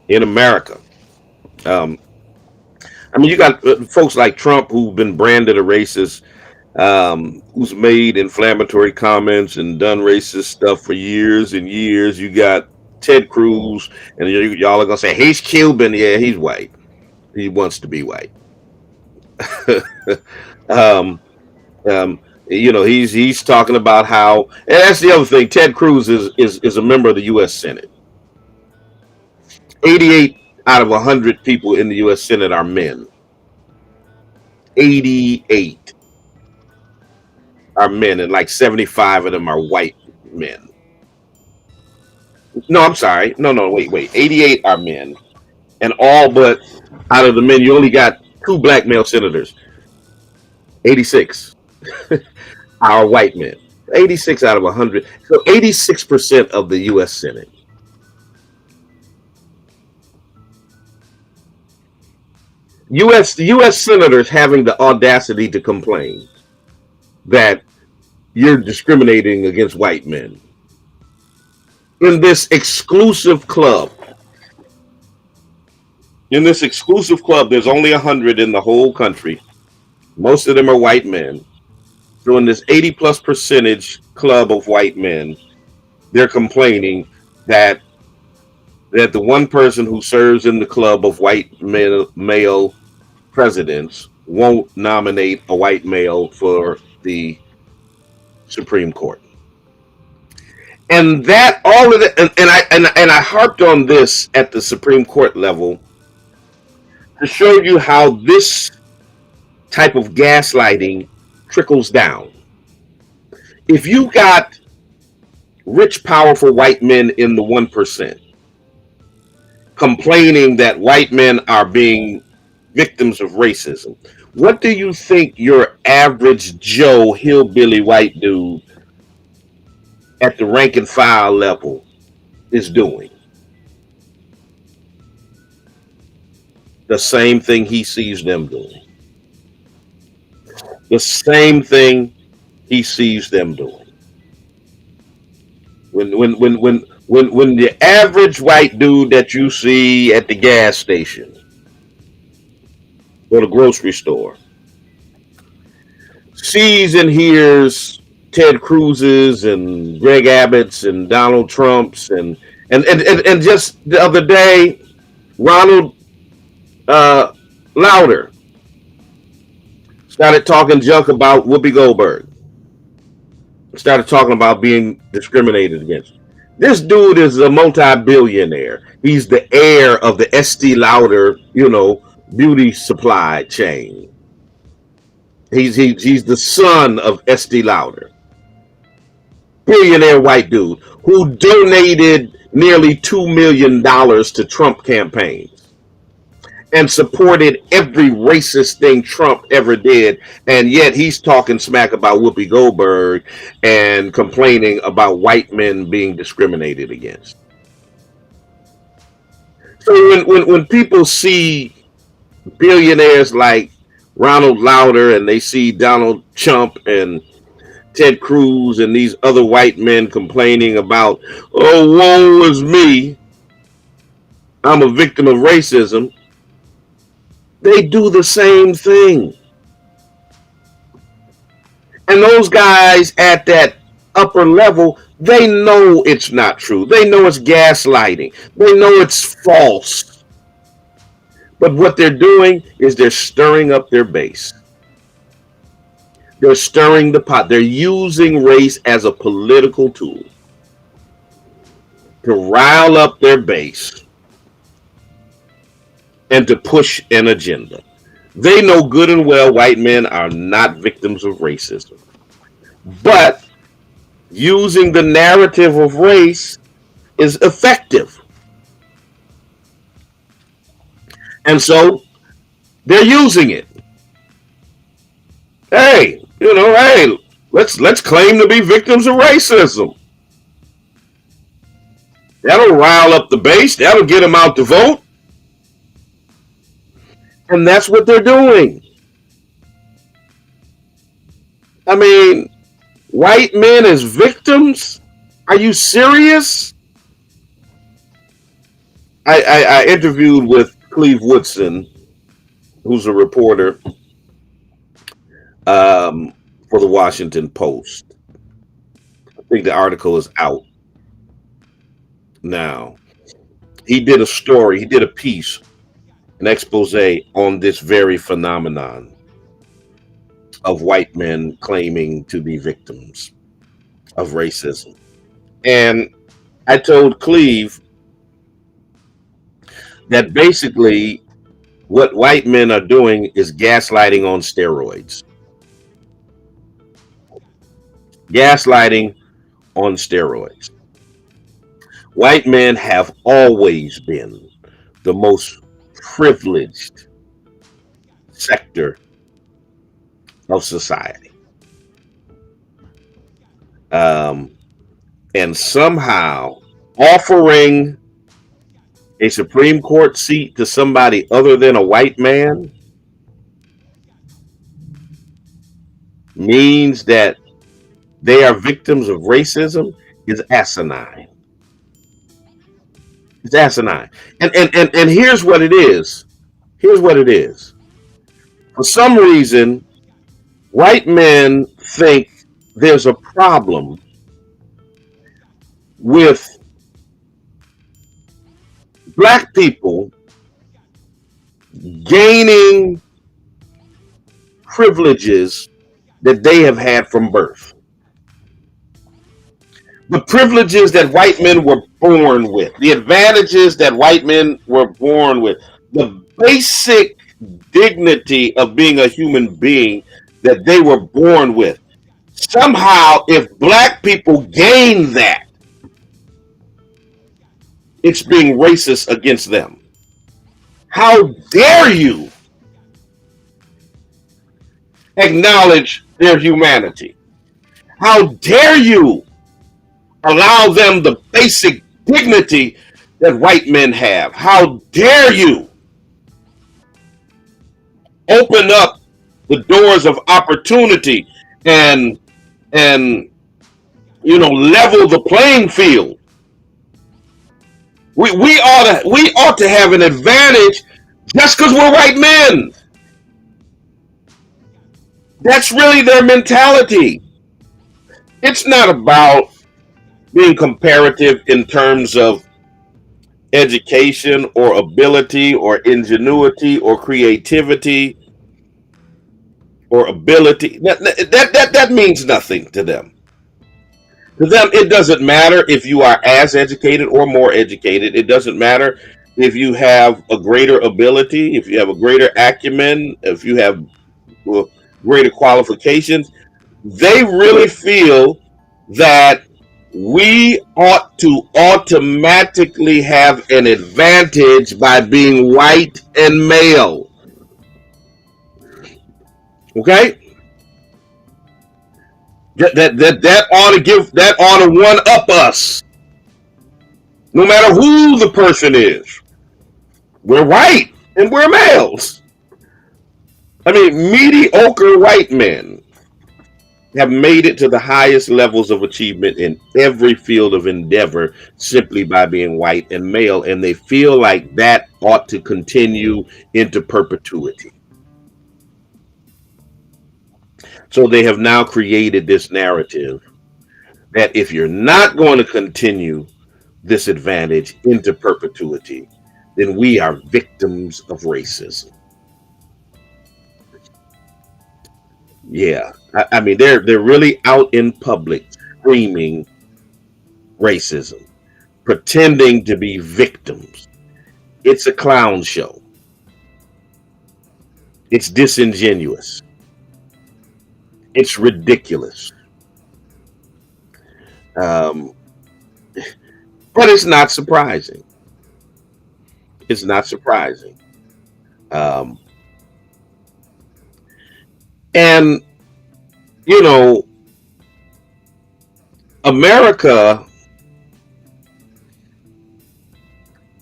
in America. You got folks like Trump who've been branded a racist, who's made inflammatory comments and done racist stuff for years and years. You got Ted Cruz, and y'all are gonna say he's Cuban. Yeah, he's white. He wants to be white. He's talking about how, and that's the other thing. Ted Cruz is a member of the U.S. Senate. 88 out of 100 people in the U.S. Senate are men. 88 are men, and like 75 of them are white men. No, I'm sorry. No, wait. 88 are men, and all but out of the men, you only got 2 black male senators. 86 are white men. 86 out of 100. So 86% of the U.S. Senate. The U.S. senators having the audacity to complain that you're discriminating against white men in this exclusive club In this exclusive club, there's only 100 in the whole country. Most of them are white men. So in this 80 plus percentage club of white men, they're complaining that the one person who serves in the club of white male presidents won't nominate a white male for the Supreme Court. And that all of it, and I harped on this at the Supreme Court level to show you how this type of gaslighting trickles down. If you got rich, powerful white men in the 1% complaining that white men are being victims of racism, what do you think your average Joe hillbilly white dude at the rank and file level is doing? The same thing he sees them doing. The same thing he sees them doing. When the average white dude that you see at the gas station or the grocery store sees and hears Ted Cruz's and Greg Abbott's and Donald Trump's and just the other day, Ronald Lauder started talking junk about Whoopi Goldberg. Started talking about being discriminated against. This dude is a multi-billionaire. He's the heir of the Estee Lauder, beauty supply chain. He's the son of Estee Lauder. Billionaire white dude who donated nearly $2 million to Trump campaigns and supported every racist thing Trump ever did, and yet he's talking smack about Whoopi Goldberg and complaining about white men being discriminated against. So when people see billionaires like Ronald Lauder and they see Donald Trump and Ted Cruz and these other white men complaining about, oh, woe is me, I'm a victim of racism, they do the same thing. And those guys at that upper level, they know it's not true. They know it's gaslighting. They know it's false. But what they're doing is they're stirring up their base. They're stirring the pot. They're using race as a political tool to rile up their base and to push an agenda. They know good and well white men are not victims of racism. But using the narrative of race is effective. And so they're using it. Hey, let's claim to be victims of racism. That'll rile up the base. That'll get them out to vote. And that's what they're doing. I mean, white men as victims? Are you serious? I interviewed with Cleve Woodson, who's a reporter for the Washington Post. I think the article is out now. He did a story, he did a piece, an expose on this very phenomenon of white men claiming to be victims of racism. And I told Cleve that basically what white men are doing is gaslighting on steroids. Gaslighting on steroids. White men have always been the most privileged sector of society. And somehow offering a Supreme Court seat to somebody other than a white man means that they are victims of racism is asinine. It's asinine. And here's what it is. Here's what it is. For some reason, white men think there's a problem with black people gaining privileges that they have had from birth. The privileges that white men were born with, the advantages that white men were born with, the basic dignity of being a human being that they were born with. Somehow, if black people gain that, it's being racist against them. How dare you acknowledge their humanity? How dare you allow them the basic dignity that white men have? How dare you open up the doors of opportunity and level the playing field? We ought to have an advantage just because we're white men. That's really their mentality. It's not about being comparative in terms of education or ability or ingenuity or creativity or ability. That means nothing to them. To them, it doesn't matter if you are as educated or more educated. It doesn't matter if you have a greater ability, if you have a greater acumen, if you have greater qualifications. They really feel that we ought to automatically have an advantage by being white and male. Okay? That ought to one up us. No matter who the person is. We're white and we're males. I mean, mediocre white men have made it to the highest levels of achievement in every field of endeavor simply by being white and male, and they feel like that ought to continue into perpetuity. So they have now created this narrative that if you're not going to continue this advantage into perpetuity, then we are victims of racism. Yeah, I mean they're really out in public screaming racism, pretending to be victims. It's a clown show. It's disingenuous. It's ridiculous. But it's not surprising. It's not surprising. And America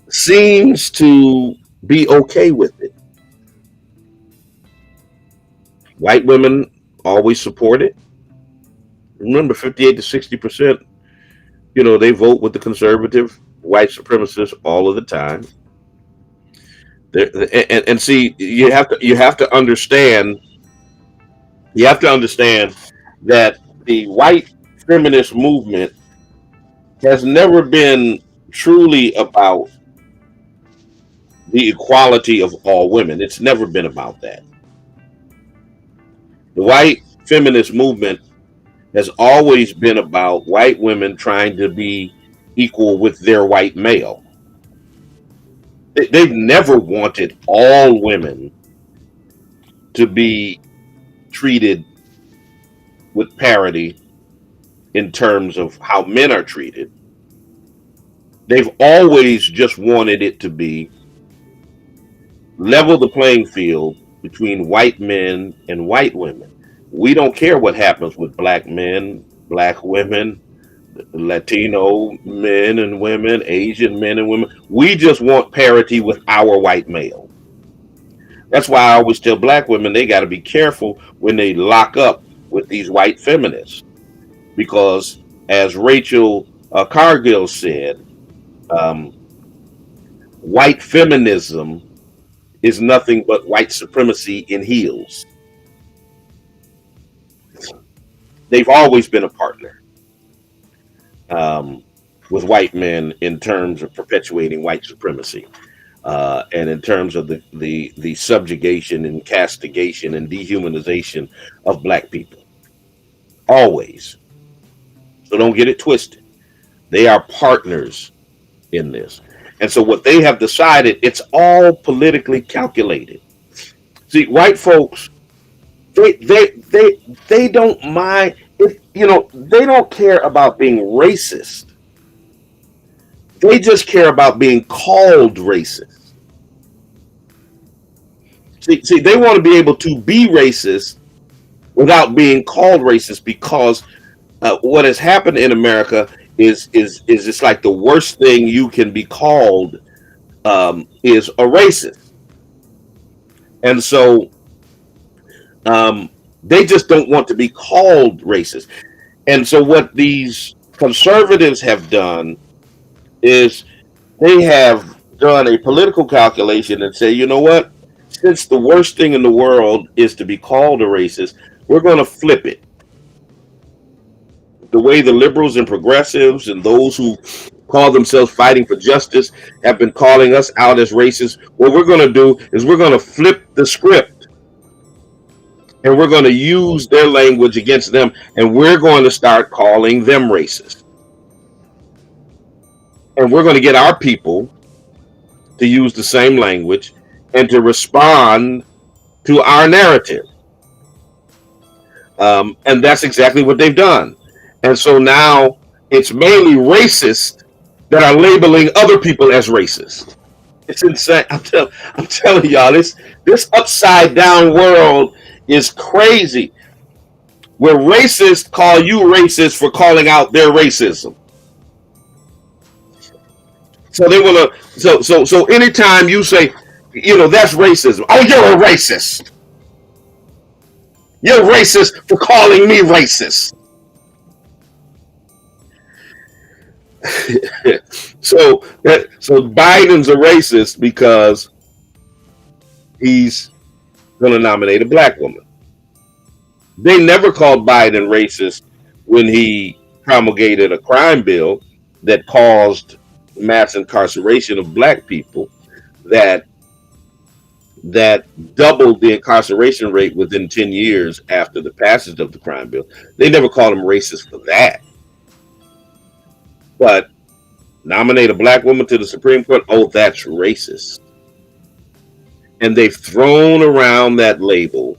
seems to be okay with it. White women always support it. Remember, 58 to 60%, they vote with the conservative white supremacists all of the time. And see, you have to understand that the white feminist movement has never been truly about the equality of all women. It's never been about that. The white feminist movement has always been about white women trying to be equal with their white male. They've never wanted all women to be treated with parity in terms of how men are treated. They've always just wanted it to be level the playing field between white men and white women. We don't care what happens with black men, black women, Latino men and women, Asian men and women. We just want parity with our white male. That's why I always tell black women they got to be careful when they lock up with these white feminists. Because as Rachel Cargill said, White feminism is nothing but white supremacy in heels. They've always been a partner with white men in terms of perpetuating white supremacy. And in terms of the subjugation and castigation and dehumanization of black people. Always. So don't get it twisted. They are partners in this. And so what they have decided, it's all politically calculated. See, white folks, they don't mind if they don't care about being racist. They just care about being called racist. See, they want to be able to be racist without being called racist, because what has happened in America is it's like the worst thing you can be called is a racist, and so they just don't want to be called racist. And so what these conservatives have done is they have done a political calculation and say, you know what? Since the worst thing in the world is to be called a racist, we're going to flip it. The way the liberals and progressives and those who call themselves fighting for justice have been calling us out as racist, what we're going to do is we're going to flip the script. And we're going to use their language against them, and we're going to start calling them racist. And we're going to get our people to use the same language and to respond to our narrative. And that's exactly what they've done. And so now it's mainly racists that are labeling other people as racist. It's insane. I'm telling y'all, this upside down world is crazy. Where racists call you racist for calling out their racism. So they want to. So anytime you say, that's racism. Oh, you're a racist. You're racist for calling me racist. So Biden's a racist because he's going to nominate a black woman. They never called Biden racist when he promulgated a crime bill that caused mass incarceration of black people, that doubled the incarceration rate within 10 years after the passage of the crime bill. They never called him racist for that. But nominate a black woman to the Supreme Court, oh, that's racist. And they've thrown around that label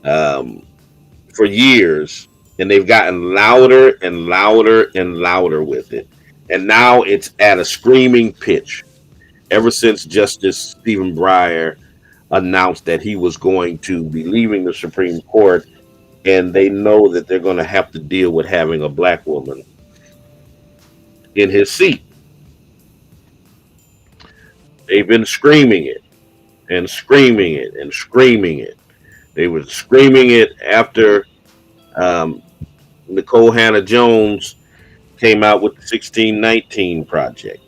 for years, and they've gotten louder and louder and louder with it. And now it's at a screaming pitch ever since Justice Stephen Breyer announced that he was going to be leaving the Supreme Court, and they know that they're going to have to deal with having a black woman in his seat. They've been screaming it and screaming it and screaming it. They were screaming it after Nicole Hannah-Jones came out with the 1619 Project.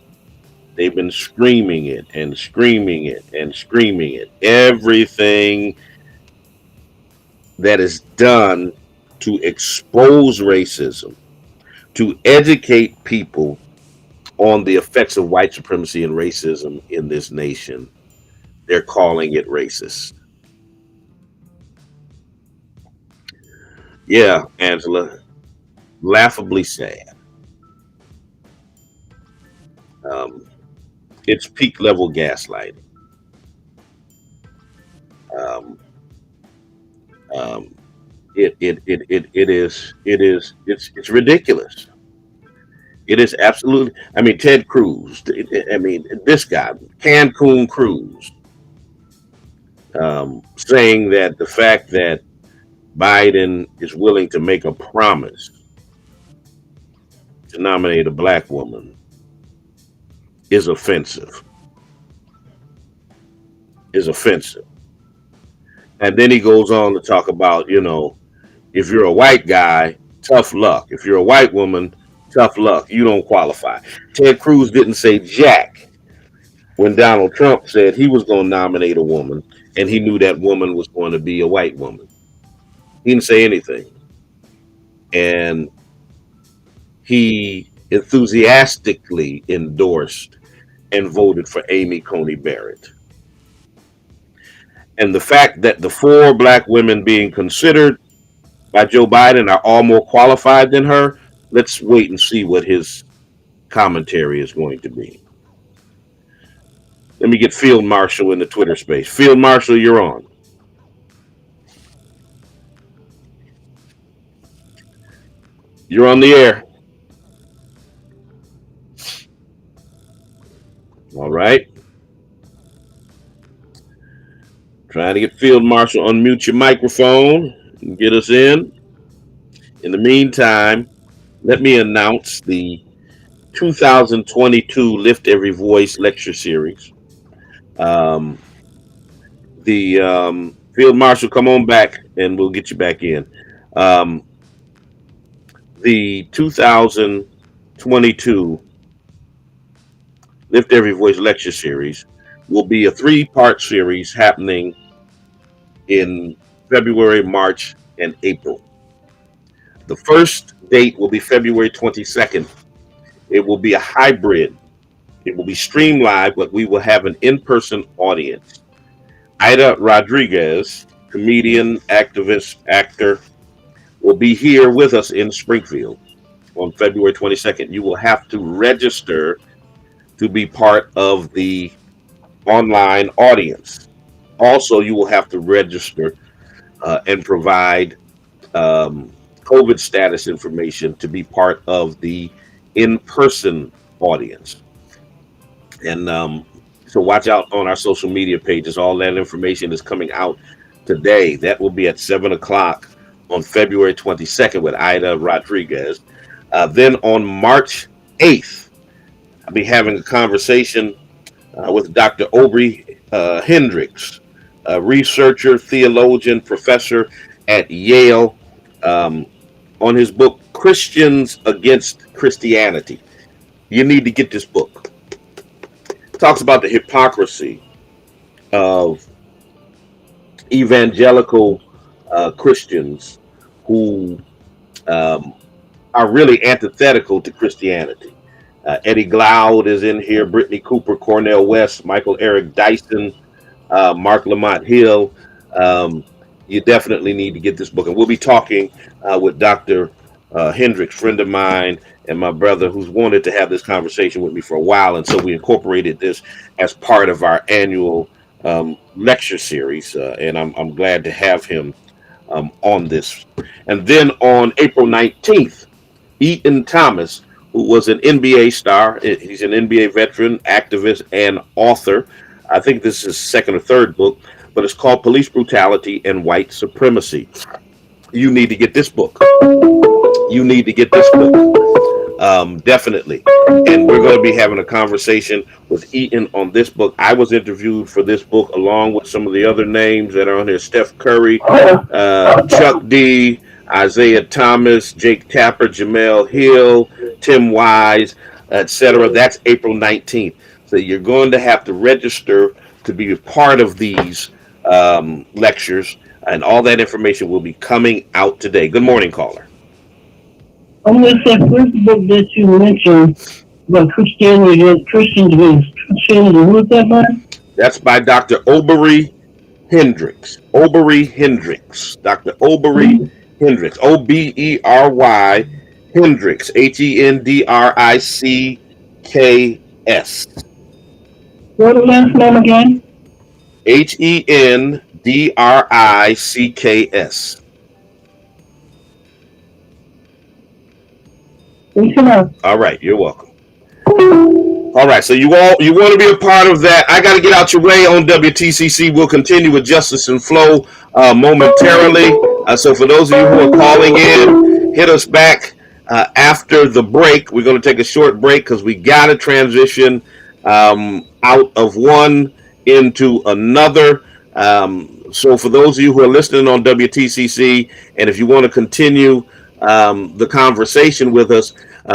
They've been screaming it and screaming it and screaming it. Everything that is done to expose racism, to educate people on the effects of white supremacy and racism in this nation, they're calling it racist. Yeah, Angela, laughably sad. It's peak level gaslighting. It's ridiculous. It is absolutely. I mean, Ted Cruz. I mean, this guy, Cancun Cruz, saying that the fact that Biden is willing to make a promise to nominate a black woman is offensive. Is offensive. And then he goes on to talk about, if you're a white guy, tough luck. If you're a white woman, tough luck. You don't qualify. Ted Cruz didn't say jack when Donald Trump said he was going to nominate a woman and he knew that woman was going to be a white woman. He didn't say anything. And he enthusiastically endorsed and voted for Amy Coney Barrett. And the fact that the 4 black women being considered by Joe Biden are all more qualified than her, let's wait and see what his commentary is going to be. Let me get Field Marshal in the Twitter space. Field Marshal, you're on. You're on the air. All right. Trying to get Field Marshal, unmute your microphone and get us in. In the meantime, let me announce the 2022 Lift Every Voice lecture series. Field Marshal, come on back and we'll get you back in. The 2022 Lift Every Voice lecture series will be a 3-part series happening in February, March, and April. The first date will be February 22nd. It will be a hybrid. It will be streamed live, but we will have an in-person audience. Ida Rodriguez, comedian, activist, actor, will be here with us in Springfield on February 22nd. You will have to register to be part of the online audience. Also, you will have to register and provide COVID status information to be part of the in-person audience. And so watch out on our social media pages. All that information is coming out today. That will be at 7 o'clock on February 22nd with Ida Rodriguez. Then on March 8th, I'll be having a conversation with Dr. Aubrey Hendricks, a researcher, theologian, professor at Yale, on his book, Christians Against Christianity. You need to get this book. It talks about the hypocrisy of evangelical Christians who are really antithetical to Christianity. Eddie Glaude is in here, Brittany Cooper, Cornel West, Michael Eric Dyson, Mark Lamont Hill. You definitely need to get this book. And we'll be talking with Dr. Hendricks, friend of mine and my brother, who's wanted to have this conversation with me for a while. And so we incorporated this as part of our annual lecture series. And I'm glad to have him on this. And then on April 19th, Eaton Thomas, who was an NBA star. He's an NBA veteran, activist, and author. I think this is his second or third book, but it's called Police Brutality and White Supremacy. You need to get this book. You need to get this book. Definitely. And we're going to be having a conversation with Eaton on this book. I was interviewed for this book along with some of the other names that are on here. Steph Curry, Chuck D, Isaiah Thomas, Jake Tapper, Jamel Hill, Tim Wise, etc. That's April 19th. So you're going to have to register to be a part of these lectures, and all that information will be coming out today. Good morning, caller. On this first book that you mentioned about Christianity against Christians against Christianity, who's that by? That's by Dr. Aubrey Hendricks. Aubrey Hendricks. Dr. Aubrey Hendricks. Obery Hendricks. Hendricks. What the last name again? Hendricks. All right, you're welcome. All right, so you want to be a part of that. I got to get out your way on WTCC. We'll continue with Justice and Flow momentarily. So for those of you who are calling in, hit us back after the break. We're going to take a short break because we got to transition out of one into another. So for those of you who are listening on WTCC, and if you want to continue the conversation with us,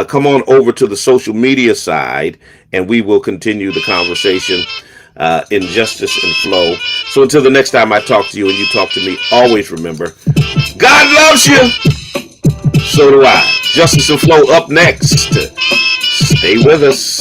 come on over to the social media side, and we will continue the conversation in justice and flow. So until the next time I talk to you and you talk to me, always remember, God loves you. So do I. Justice and flow up next. Stay with us.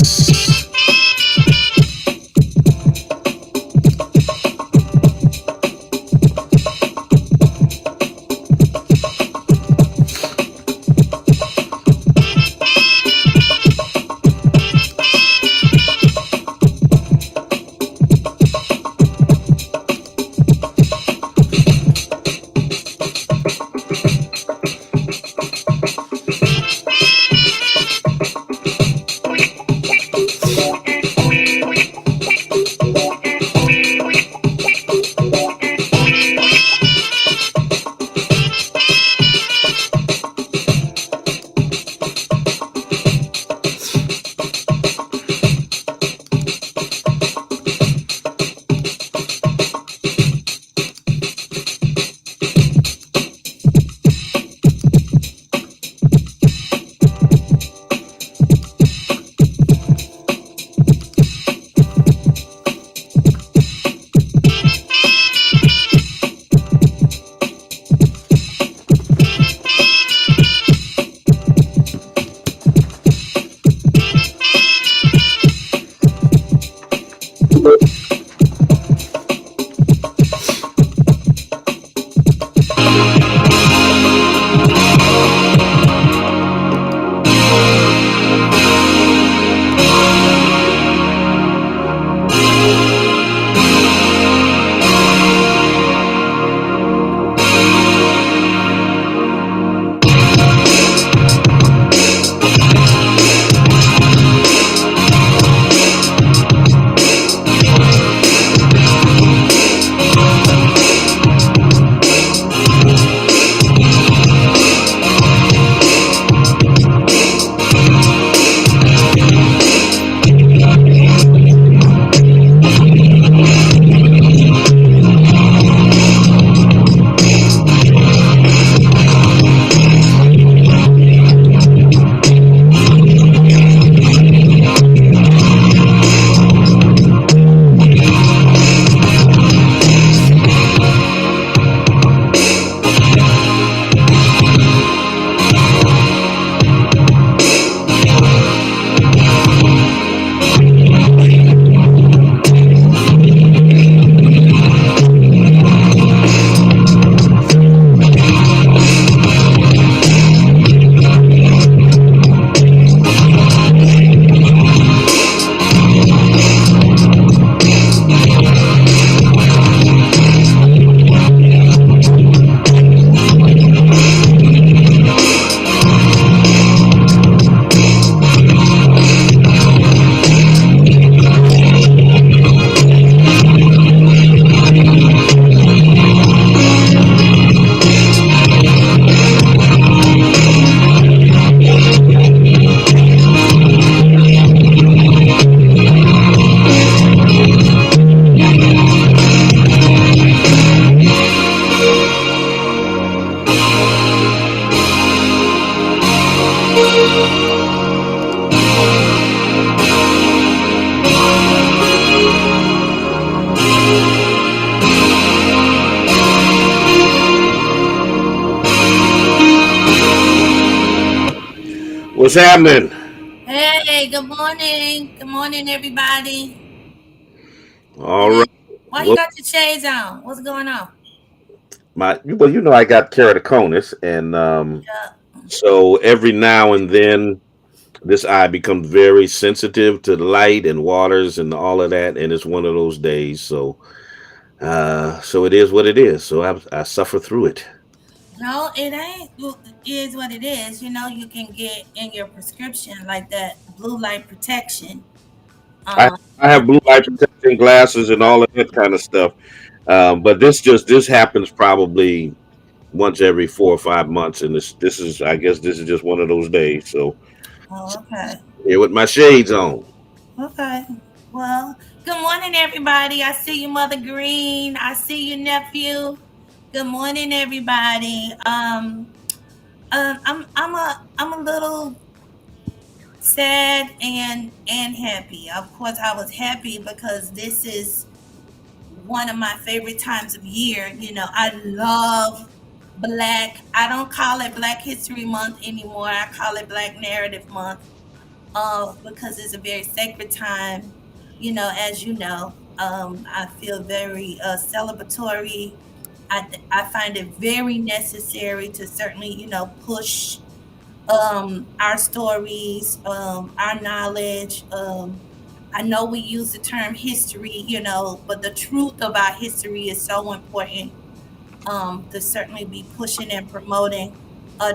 What's happening? Hey, good morning. Good morning, everybody. All right. Why you Well, got your shades on? What's going on? I got keratoconus, and Yeah. so every now and then this eye becomes very sensitive to the light and waters and all of that, and it's one of those days. So it is what it is. So I suffer through it. No, it ain't. It is what it is. You can get in your prescription like that blue light protection. I Um, I have blue light protection glasses and all of that kind of stuff. But this happens probably once every 4 or 5 months, and this is, I guess this is just one of those days. So oh, okay. here with my shades on. Okay. Well, good morning, everybody. I see you, Mother Green. I see you, nephew. Good morning, everybody. I'm a little sad and happy. Of course, I was happy because this is one of my favorite times of year. I love Black. I don't call it Black History Month anymore. I call it Black Narrative Month. Because it's a very sacred time. As you know, I feel very celebratory. I find it very necessary to certainly, push our stories, our knowledge. I know we use the term history, but the truth of our history is so important to certainly be pushing and promoting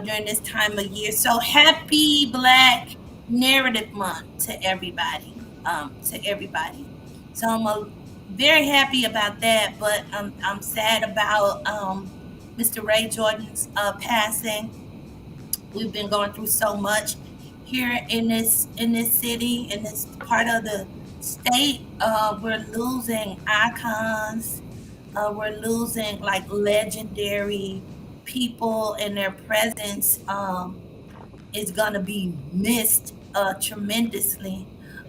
during this time of year. So happy Black Narrative Month to everybody, to everybody. So very happy about that, but I'm sad about Mr. Ray Jordan's passing. We've been going through so much here in this city, in this part of the state. We're losing icons. We're losing like legendary people, and their presence is gonna be missed tremendously.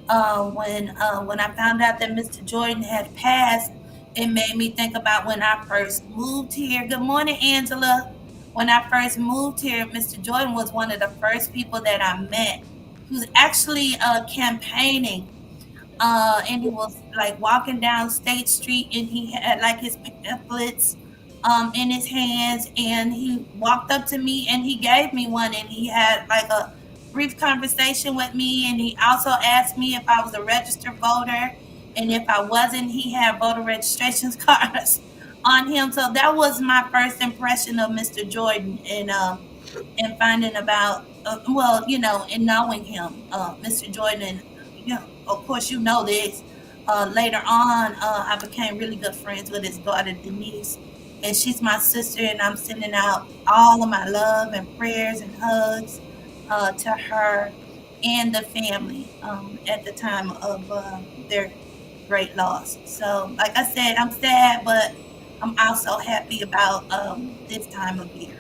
When I found out that Mr. Jordan had passed, it made me think about when I first moved here. Good morning, Angela. When I first moved here, Mr. Jordan was one of the first people that I met. He was actually campaigning, and he was like walking down State Street, and he had like his pamphlets in his hands, and he walked up to me and he gave me one, and he had like a brief conversation with me, and he also asked me if I was a registered voter, and if I wasn't, he had voter registration cards on him. So that was my first impression of Mr. Jordan, and finding about well, and knowing him, Mr. Jordan. And of course, this. Later on, I became really good friends with his daughter Denise, and she's my sister. And I'm sending out all of my love and prayers and hugs to her and the family at the time of their great loss. So, like I said, I'm sad, but I'm also happy about this time of year.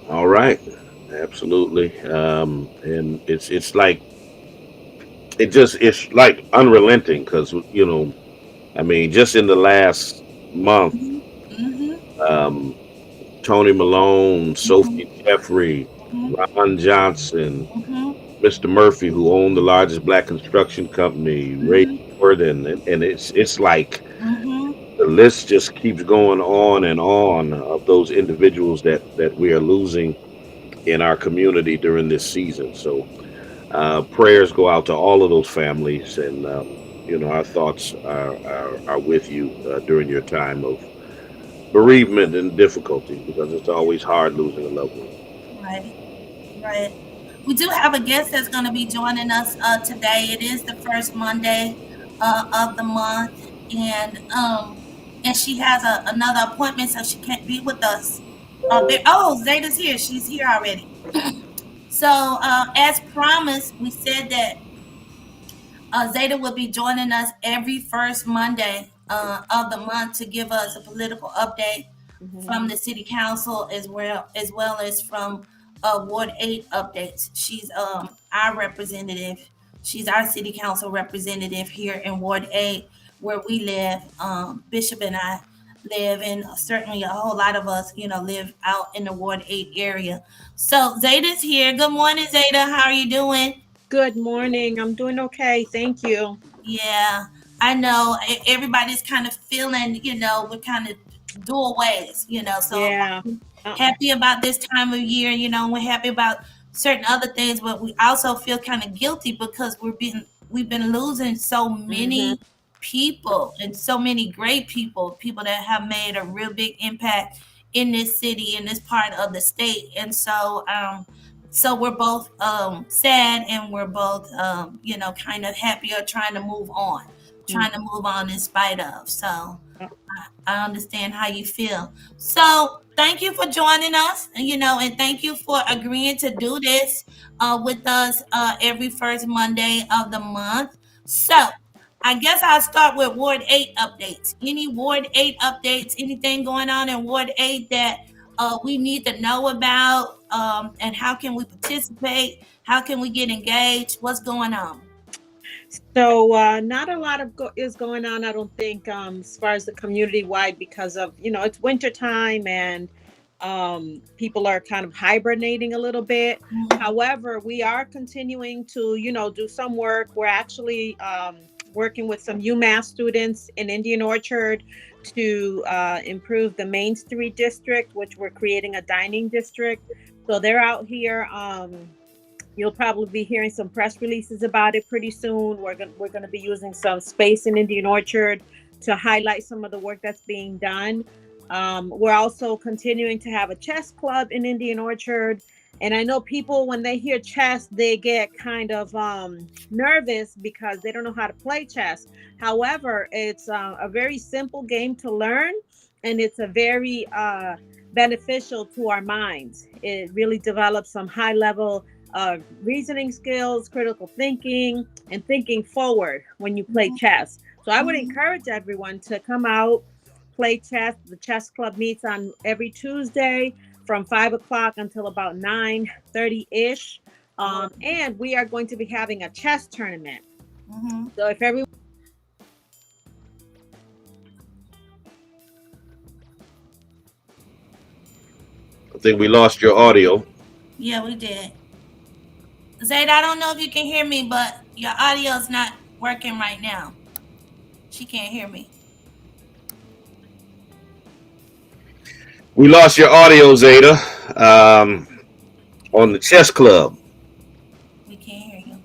All right, absolutely. And it's like it's like unrelenting because I mean, just in the last month, Hmm. um, Tony Malone, Hmm. Sophie Jeffrey, Hmm. Ron Johnson, Hmm. Mr. Murphy, who owned the largest black construction company, Ray Hmm. Jordan, and it's like Hmm. the list just keeps going on of those individuals that we are losing in our community during this season. So prayers go out to all of those families, and our thoughts are with you during your time of bereavement and difficulty because it's always hard losing a loved one. Right, right. We do have a guest that's going to be joining us today. It is the first Monday of the month, and she has another appointment, so she can't be with us. Zeta's here. She's here already. So, as promised, we said that Zeta will be joining us every first Monday of the month to give us a political update from the city council, as well as from Ward 8 updates. She's our representative. She's our city council representative here in Ward 8, where we live. Bishop and I live, and certainly a whole lot of us, live out in the Ward 8 area. So Zeta's here. Good morning, Zeta. How are you doing? Good morning. I'm doing okay. Thank you. Yeah, I know everybody's kind of feeling, we're kind of dual ways, so Yeah. Uh, happy about this time of year, we're happy about certain other things, but we also feel kind of guilty because we've been losing so mhm. many people, and so many great people that have made a real big impact in this city, in this part of the state. And so we're both sad, and we're both kind of happy, or trying to move on in spite of. So Uh, I understand how you feel. So thank you for joining us, and thank you for agreeing to do this with us every first Monday of the month. So I guess I'll start with Ward 8 updates. Any Ward 8 updates? Anything going on in Ward 8 that we need to know about, and how can we participate? How can we get engaged? What's going on? So not a lot is going on, I don't think, as far as the community wide, because of, it's winter time, and people are kind of hibernating a little bit. However, we are continuing to, do some work. We're actually working with some UMass students in Indian Orchard to improve the Main Street district, which we're creating a dining district. So they're out here. You'll probably be hearing some press releases about it pretty soon. We're going to be using some space in Indian Orchard to highlight some of the work that's being done. We're also continuing to have a chess club in Indian Orchard. And I know people, when they hear chess, they get kind of nervous because they don't know how to play chess. However, it's a very simple game to learn, and it's a very beneficial to our minds. It really develops some high level reasoning skills, critical thinking, and thinking forward when you play chess. So I would encourage everyone to come out, play chess. The chess club meets on every Tuesday from 5 o'clock until about 9:30-ish. And we are going to be having a chess tournament. So if everyone... I think we lost your audio. Yeah, we did. Zayda, I don't know if you can hear me, but your audio's not working right now. She can't hear me. We lost your audio, Zeta, on the chess club. We can't hear you.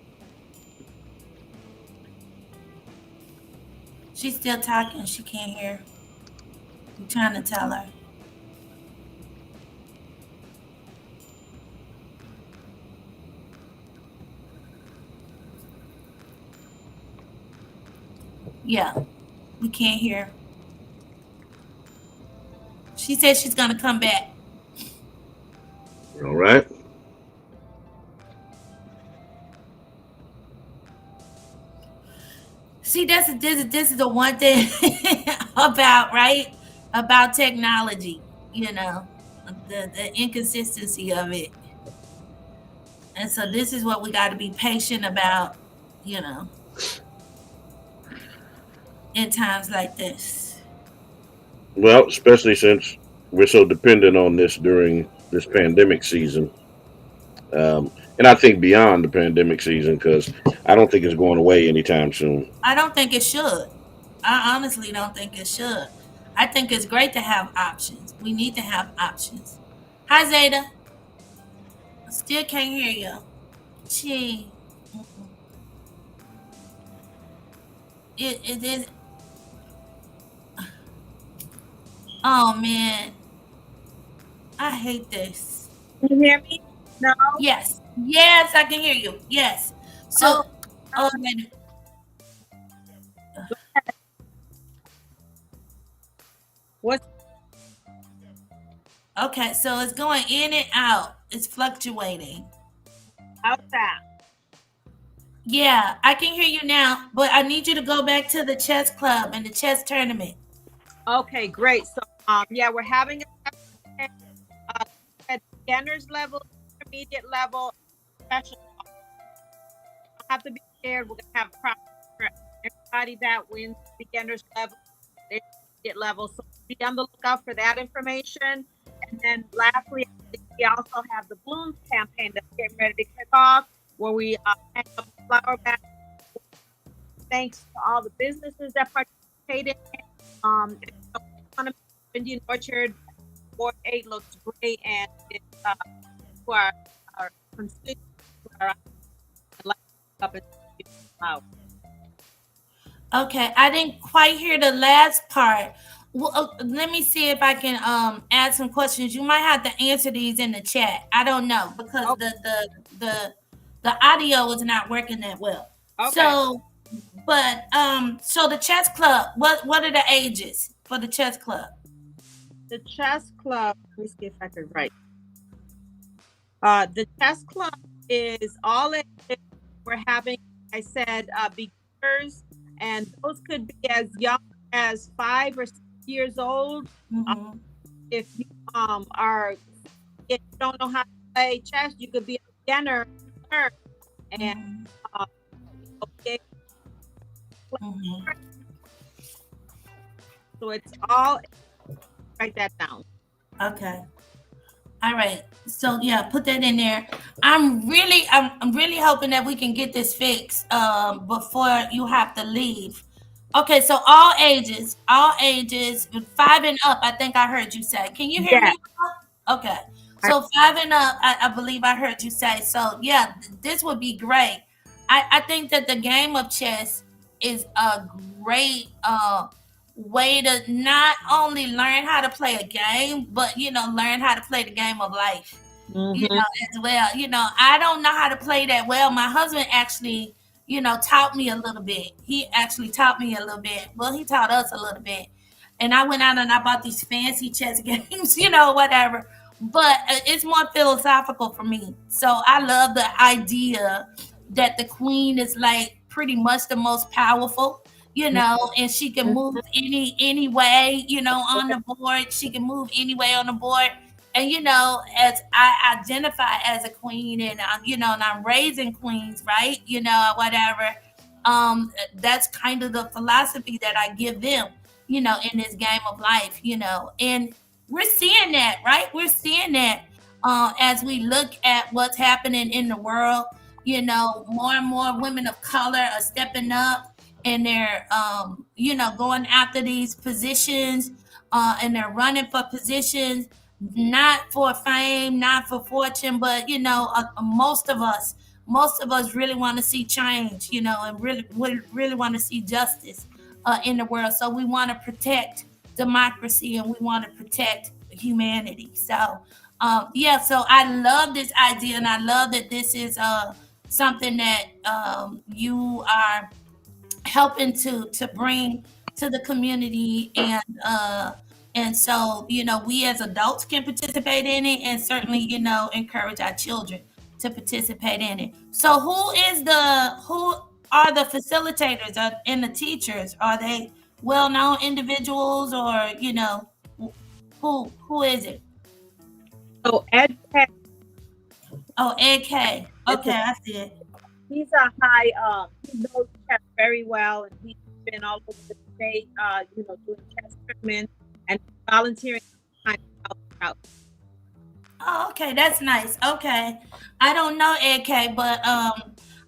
She's still talking. She can't hear. I'm trying to tell her. Yeah, we can't hear. She said she's gonna come back. All right. See, this is the one thing about technology, the inconsistency of it. And so this is what we got to be patient about, in times like this. Well, especially since we're so dependent on this during this pandemic season. And I think beyond the pandemic season, because I don't think it's going away anytime soon. I don't think it should. I honestly don't think it should. I think it's great to have options. We need to have options. Hi, Zeta. Still can't hear you. Gee. It is. Oh, man. I hate this. Can you hear me? No? Yes. Yes, I can hear you. Yes. So, What? Okay, so it's going in and out. It's fluctuating. How's that? Yeah, I can hear you now, but I need you to go back to the chess club and the chess tournament. Okay, great. So, yeah, we're having a at beginner's level, intermediate level, special. Don't have to be scared. We're gonna have proper for everybody that wins beginner's level, intermediate level. So be on the lookout for that information. And then lastly, we also have the Blooms campaign that's getting ready to kick off, where we hang up flower baskets. Thanks to all the businesses that participated. Indian Orchard Ward 8 looks great, and it's for our constituents who are up in flowers. Okay, I didn't quite hear the last part. Well, let me see if I can add some questions. You might have to answer these in the chat. I don't know because the audio is not working that well. Okay. So the chess club. What are the ages for the chess club? The chess club. Let me see if I can write. The chess club is all in. We're having, I said, beginners, and those could be as young as 5 or 6 years old. If you are, if you don't know how to play chess, you could be a beginner, and Mhm. you know, be able to Mhm. play. So it's all, write that down. Okay. All right. So yeah, put that in there. I'm really hoping that we can get this fixed before you have to leave. Okay, so all ages, 5 and up. I think I heard you say. Can you hear Yeah. me? Okay. So 5 and up, I believe I heard you say. So yeah, this would be great. I think that the game of chess is a great way to not only learn how to play a game, but learn how to play the game of life. Mm-hmm. As well. I don't know how to play that well. My husband actually, taught me a little bit. He actually taught me a little bit. Well, he taught us a little bit. And I went out and I bought these fancy chess games, whatever. But it's more philosophical for me. So I love the idea that the queen is like pretty much the most powerful, and she can move any way, on the board. She can move any way on the board. And as I identify as a queen, and and I'm raising queens, right? Whatever. That's kind of the philosophy that I give them, in this game of life, and we're seeing that, right? We're seeing that as we look at what's happening in the world. More and more women of color are stepping up, and they're going after these positions, and they're running for positions, not for fame, not for fortune, but most of us really want to see change, and really want to see justice in the world. So we want to protect democracy, and we want to protect humanity. So yeah, so I love this idea, and I love that this is something that you are helping to bring to the community, and so we as adults can participate in it, and certainly encourage our children to participate in it. So who are the facilitators, and the teachers? Are they well-known individuals, or who is it? So Ed Tech Oh, Ed K. is Okay, I see it. he's a high he knows chess very well, and he's been all over the state, doing chess tournaments and volunteering time to help out. Oh, okay, that's nice. Okay. I don't know AK, but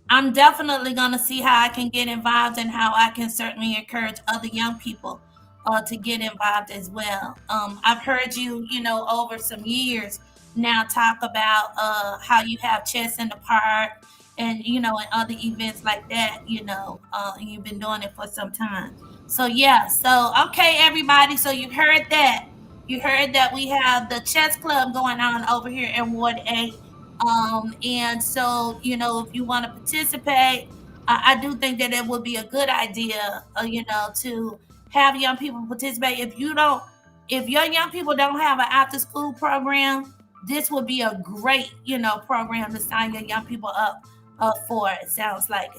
I'm definitely gonna see how I can get involved, and how I can certainly encourage other young people to get involved as well. I've heard you, over some years now talk about how you have chess in the park, and and other events like that, and you've been doing it for some time. So yeah, so okay everybody, so you heard that. You heard that we have the chess club going on over here in Ward 8. And so, if you want to participate, I do think that it would be a good idea, to have young people participate. If your young people don't have an after school program, this would be a great, program to sign your young people up for. It sounds like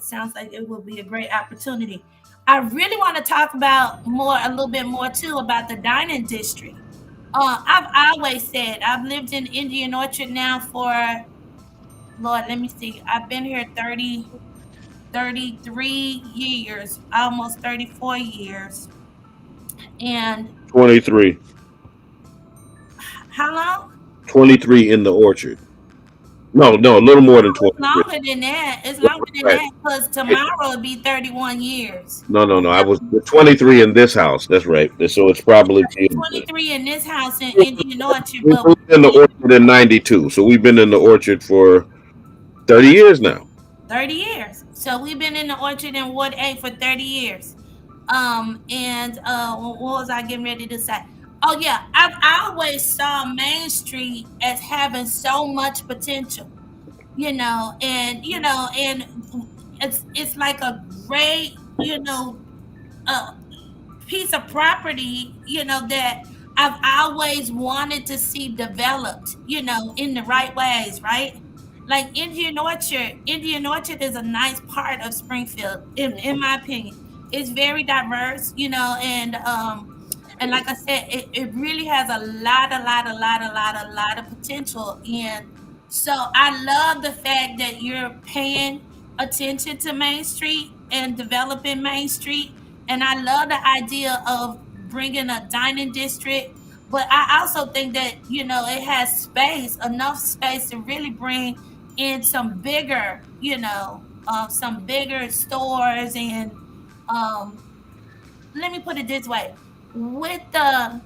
it would be a great opportunity. I really want to talk about a little bit more too, about the dining district. I've always said I've lived in Indian Orchard now for, Lord, let me see. I've been here 33 years, almost 34 years. And 23. how long? 23 in the orchard. No, a little more than 23. Longer than that. It's Right, longer than right. that, because tomorrow will be 31 years. No. I was 23 in this house. That's right. So it's probably 23 in this house in Indian Orchard, we but moved in the orchard in '92. So we've been in the orchard for 30 years now. 30 years. So we've been in the orchard in Ward 8 for 30 years. And what was I getting ready to say? Oh yeah, I always saw Main Street as having so much potential, and it's like a great, uh, piece of property, that I've always wanted to see developed, in the right ways, right? Like Indian Orchard. Indian Orchard is a nice part of Springfield, in my opinion. It's very diverse, and And like I said, it really has a lot of potential. And so I love the fact that you're paying attention to Main Street and developing Main Street. And I love the idea of bringing a dining district. But I also think that, it has space, enough space to really bring in some bigger stores. And um, let me put it this way, with the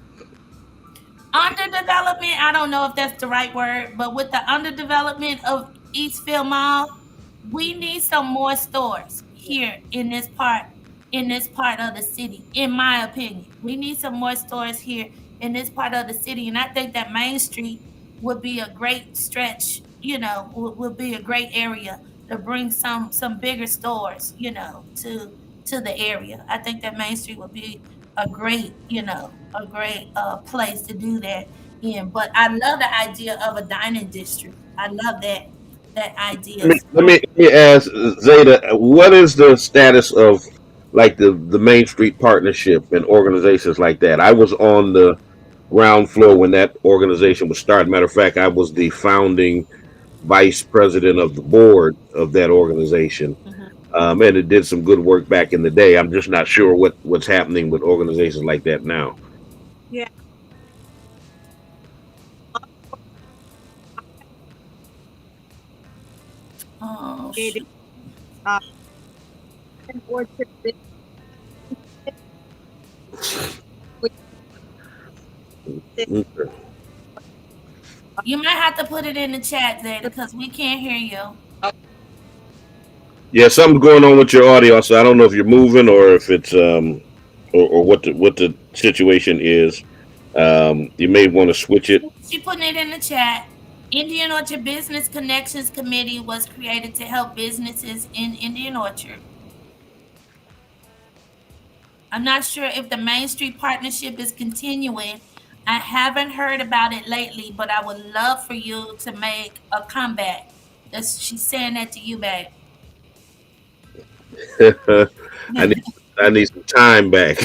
underdevelopment, I don't know if that's the right word, but with the underdevelopment of Eastfield Mall, we need some more stores here in this part of the city, in my opinion. We need some more stores here in this part of the city. And I think that Main Street would be a great stretch, would be a great area to bring some bigger stores, to the area. I think that Main Street would be a great place to do that in. But I love the idea of a dining district. I love that idea. Let me ask Zeta, what is the status of like the Main Street Partnership and organizations like that? I was on the ground floor when that organization was started. Matter of fact, I was the founding vice president of the board of that organization. And it did some good work back in the day. I'm just not sure what's happening with organizations like that now. Yeah. Oh, It shoot. is, uh, an orchard business with Okay. You might have to put it in the chat, Zeta, because we can't hear you. Yeah, something's going on with your audio, so I don't know if you're moving or if it's or what the situation is. You may want to switch it. She putting it in the chat. Indian Orchard Business Connections Committee was created to help businesses in Indian Orchard. I'm not sure if the Main Street Partnership is continuing. I haven't heard about it lately, but I would love for you to make a comeback. She's saying that to you, babe. I need I need some time back.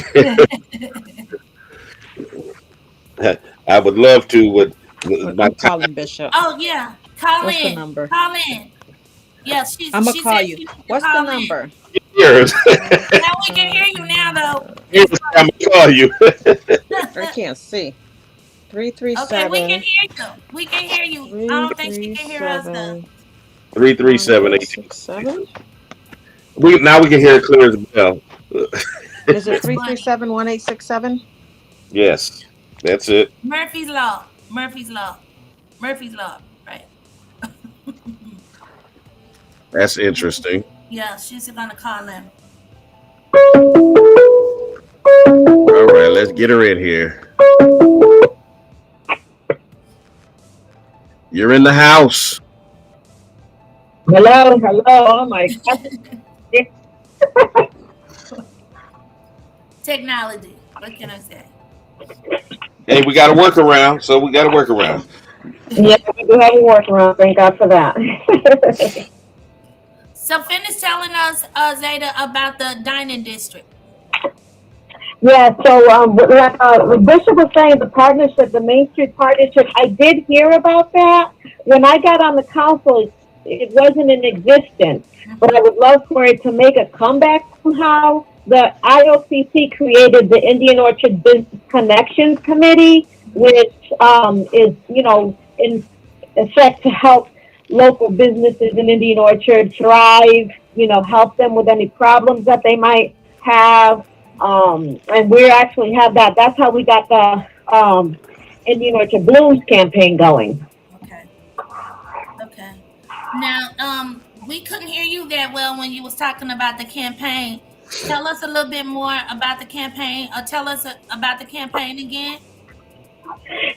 I would love to with my I'm calling Bishop. Oh yeah, call What's the in. number? Call in. Yeah, I'm gonna she call said you. she needs to What's the call in. number? ears. Now we can hear you now, though. Here's the time to call you. I can't see. Okay, we can 337 hear you. We can hear you. I don't think she can hear us though. 337 337 1867. We can hear it clear as a bell. Is it 337 1867? Yes, that's it. Murphy's Law. Murphy's Law. Murphy's Law. Right. That's interesting. Yeah, she's gonna call him. All right, let's get her in here. You're in the house. Hello, hello. Oh my God. Technology. What can I say? Hey, we got a workaround, so we got a workaround. Yeah, we do have a workaround. Thank God for that. So finish telling us, Zeta, about the dining district. Yeah, so like Bishop was saying, the partnership, the Main Street Partnership, I did hear about that. When I got on the council, it wasn't in existence, but I would love for it to make a comeback somehow. The IOCC created the Indian Orchard Business Connections Committee, which is, in effect to help local businesses in Indian Orchard thrive, help them with any problems that they might have. And we actually have that. That's how we got the Indian Orchard Blooms campaign going. Okay. Okay. Now, we couldn't hear you that well when you was talking about the campaign. Tell us a little bit more about the campaign, or tell us about the campaign again.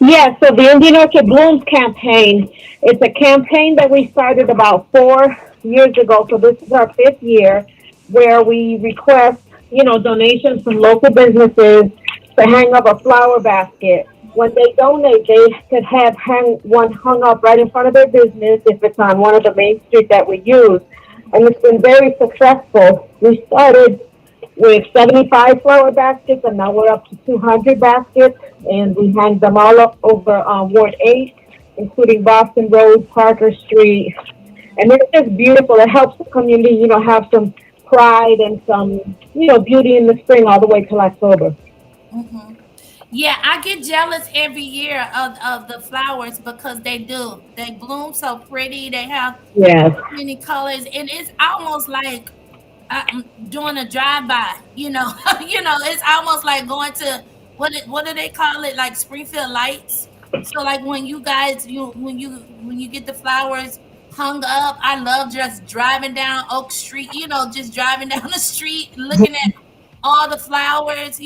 Yeah, so the Indian Orchard Blooms campaign, it's a campaign that we started about 4 years ago. So this is our 5th year, where we request, donations from local businesses to hang up a flower basket. When they donate, they could have one hung up right in front of their business if it's on one of the main streets that we use. And it's been very successful. We started with 75 flower baskets, and now we're up to 200 baskets, and we hang them all up over Ward 8, including Boston Road, Parker Street, and it's just beautiful. It helps the community, have some pride and some, beauty in the spring all the way till October. Hmm. Yeah, I get jealous every year of the flowers because they do. They bloom so pretty. They have Yes. so many colors, and it's almost like doing a drive by. It's almost like going to what do they call it? Like Springfield Lights. So like when you guys when you get the flowers hung up, I love just driving down Oak Street. Just driving down the street, looking at all the flowers.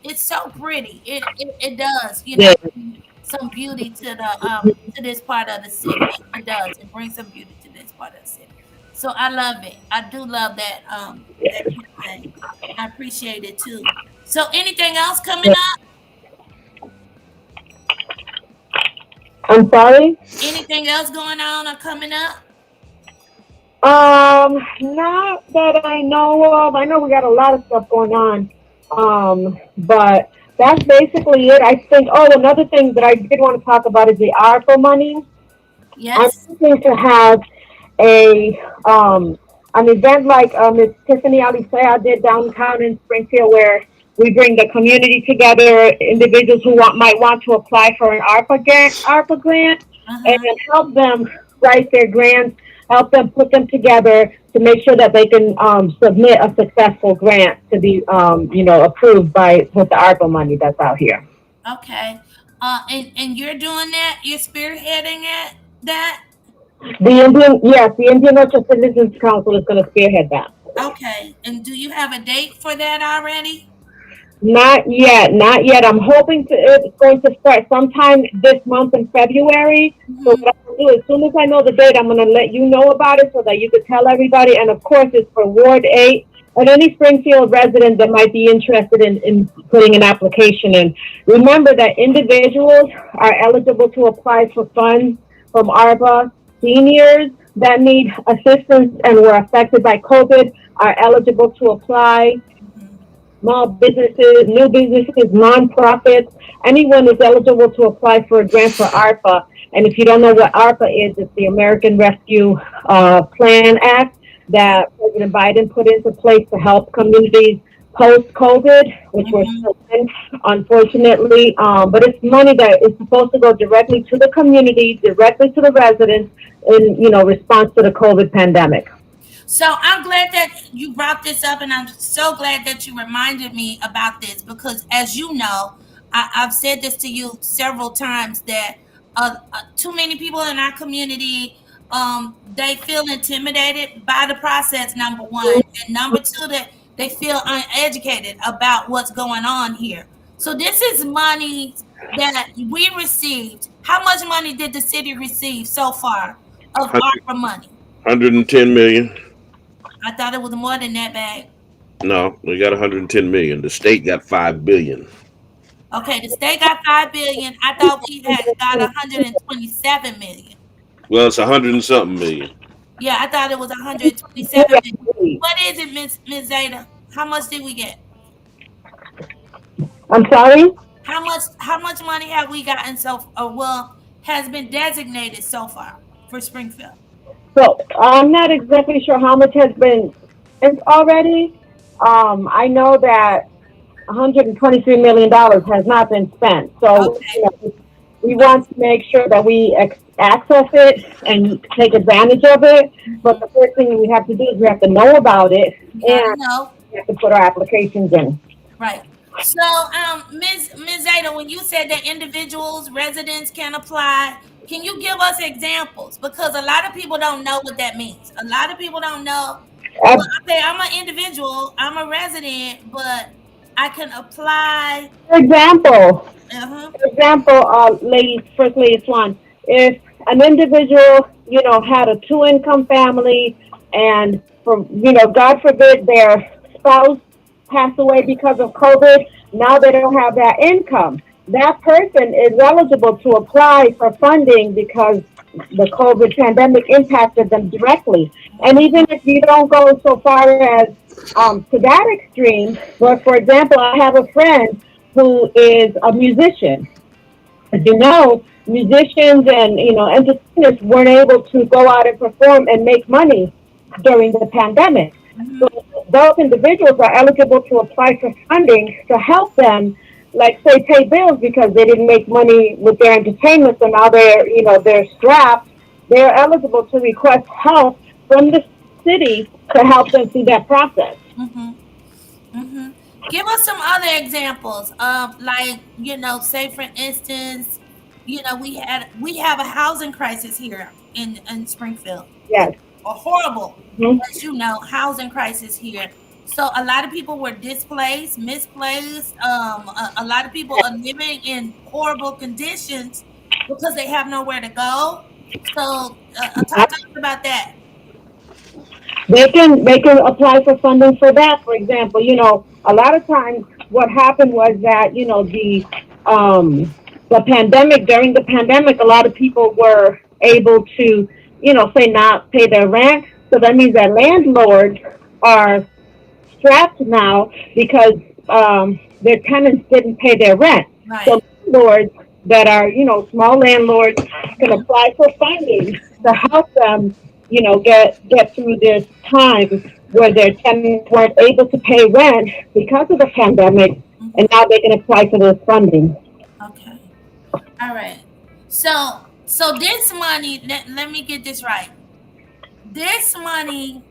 It's so pretty. It does. Yes. Some beauty to this part of the city. It does. It brings some beauty to this part of the city. So I love it. I do love that campaign. I appreciate it too. So anything else coming up? I'm sorry? Anything else going on or coming up? Not that I know of. I know we got a lot of stuff going on. But that's basically it. I think, another thing that I did want to talk about is the ARPA money. Yes. I'm thinking to have an event like Ms. Tiffany Alisea did downtown in Springfield, where we bring the community together, individuals who might want to apply for an ARPA grant, and help them write their grants, help them put them together to make sure that they can submit a successful grant to be, approved with the ARPA money that's out here. Okay. And you're doing that? You're spearheading that? The Indian Ocean Citizens Council is going to spearhead that. Okay. And do you have a date for that already? Not yet. I'm hoping it's going to start sometime this month in February. So what I'm going to do, as soon as I know the date, I'm going to let you know about it so that you can tell everybody. And of course, it's for Ward 8 and any Springfield resident that might be interested in putting an application in. Remember that individuals are eligible to apply for funds from ARPA. Seniors that need assistance and were affected by COVID are eligible to apply. Small businesses, new businesses, nonprofits, anyone is eligible to apply for a grant for ARPA. And if you don't know what ARPA is, it's the American Rescue Plan Act that President Biden put into place to help communities post-COVID, which we're still in, unfortunately. But it's money that is supposed to go directly to the community, directly to the residents in, response to the COVID pandemic. So I'm glad that you brought this up, and I'm so glad that you reminded me about this because, as you know, I've said this to you several times that too many people in our community, they feel intimidated by the process, number one, and number two, that they feel uneducated about what's going on here. So this is money that we received. How much money did the city receive so far of ARPA money? 110 million. I thought it was more than that, bag. No, we got 110 million. The state got 5 billion. Okay, the state got 5 billion. I thought we had got 127 million. Well, it's 100 and something million. Yeah, I thought it was 127 million. What is it, Miss Zeta? How much did we get? I'm sorry? How much money have we gotten has been designated so far for Springfield? So I'm not exactly sure how much has been spent already. I know that $123 million has not been spent. So we want to make sure that we access it and take advantage of it. But the first thing we have to do is we have to know about it, and we have to put our applications in. Right. So, Ms. Zeta, when you said that individuals, residents can apply, can you give us examples? Because a lot of people don't know what that means. A lot of people don't know. Well, okay, I'm an individual, I'm a resident, but I can apply. For example, First Lady Swan, if an individual, had a 2-income family, and God forbid their spouse passed away because of COVID, now they don't have that income. That person is eligible to apply for funding because the COVID pandemic impacted them directly. And even if you don't go so far as to that extreme. But for example, I have a friend who is a musician. As you know, musicians and entertainers weren't able to go out and perform and make money during the pandemic. So Mhm. those individuals are eligible to apply for funding to help them, like say, pay bills because they didn't make money with their entertainment, so now they're strapped. They're eligible to request help from the city to help them through that process. Mhm. Mhm. Give us some other examples of, like, say for instance, we have a housing crisis here in Springfield. Yes. A horrible, Hmm. as you know, housing crisis here. So a lot of people were displaced, misplaced. A lot of people are living in horrible conditions because they have nowhere to go. So talk to us about that. They can apply for funding for that. For example, a lot of times what happened was that the pandemic during the pandemic, a lot of people were able to say not pay their rent. So that means that landlords are strapped now because their tenants didn't pay their rent. So Right. landlords that are small landlords can Mhm. apply for funding to help them get through this time where their tenants weren't able to pay rent because of the pandemic, and Mhm. now they can apply for this funding. Okay. All right. So this money, let me get this right. This money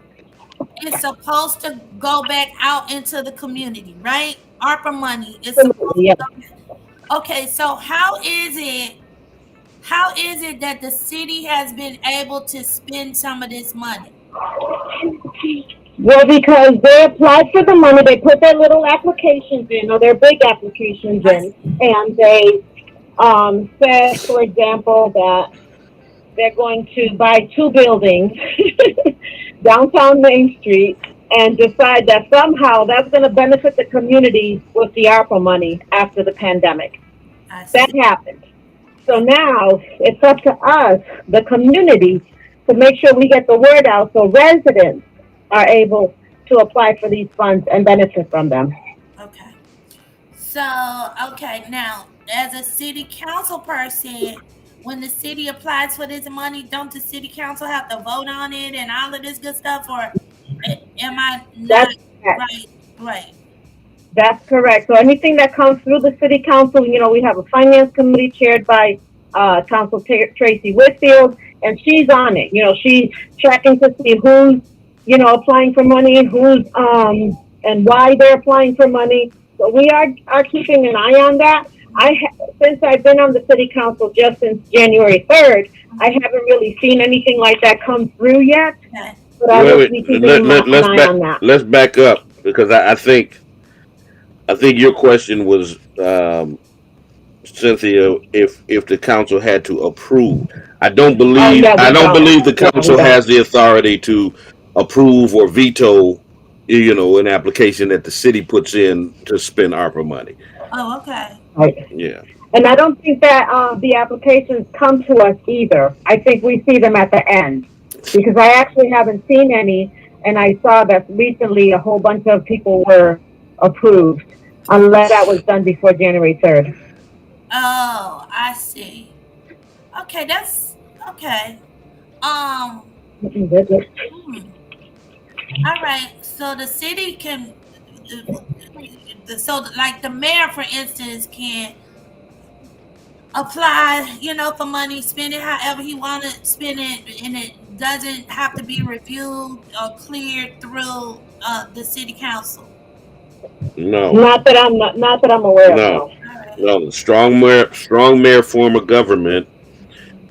is supposed to go back out into the community, right? ARPA money is supposed Absolutely, to yes. go back. Okay, so how is it that the city has been able to spend some of this money? Well, because they applied for the money, they put their little applications in, or their big applications I in, see. and they said, for example, that they're going to buy two buildings downtown Main Street and decide that somehow that's going to benefit the community with the ARPA money after the pandemic. I That see. happened. So Okay. now it's up to us, the community, to make sure we get the word out so residents are able to apply for these funds and benefit from them. Okay. Okay, now, as a city council person, when the city applies for this money, don't the city council have to vote on it and all of this good stuff, or am I not That's correct. right? Right. That's correct. So anything that comes through the city council, we have a finance committee chaired by Council Tracy Whitfield, and she's on it. She's checking to see who's, applying for money, who's, and why they're applying for money. So we are keeping an eye on that. Since I've been on the city council just since January 3rd, I Mhm. haven't really seen anything like that come through yet, Okay. but I Wait, will wait. be keeping an eye on that. Let's back up because I think your question was, Cynthia, if the council had to approve. Oh yeah, I we don't don't. believe the Yeah, we council don't. has the authority to approve or veto, an application that the city puts in to spend ARPA money. Oh, okay. Right. Yeah. And I don't think that the applications come to us either. I think we see them at the end because I actually haven't seen any, and I saw that recently a whole bunch of people were approved, unless that was done before January 3rd. Oh, I see. Okay, that's okay. Um, hmm. All right. So the city can, like the mayor, for instance, can apply, for money, spend it however he want to spend it, and it doesn't have to be reviewed or cleared through the city council. No. Not that I'm aware of. No. No. All right. No. Strong mayor form of government.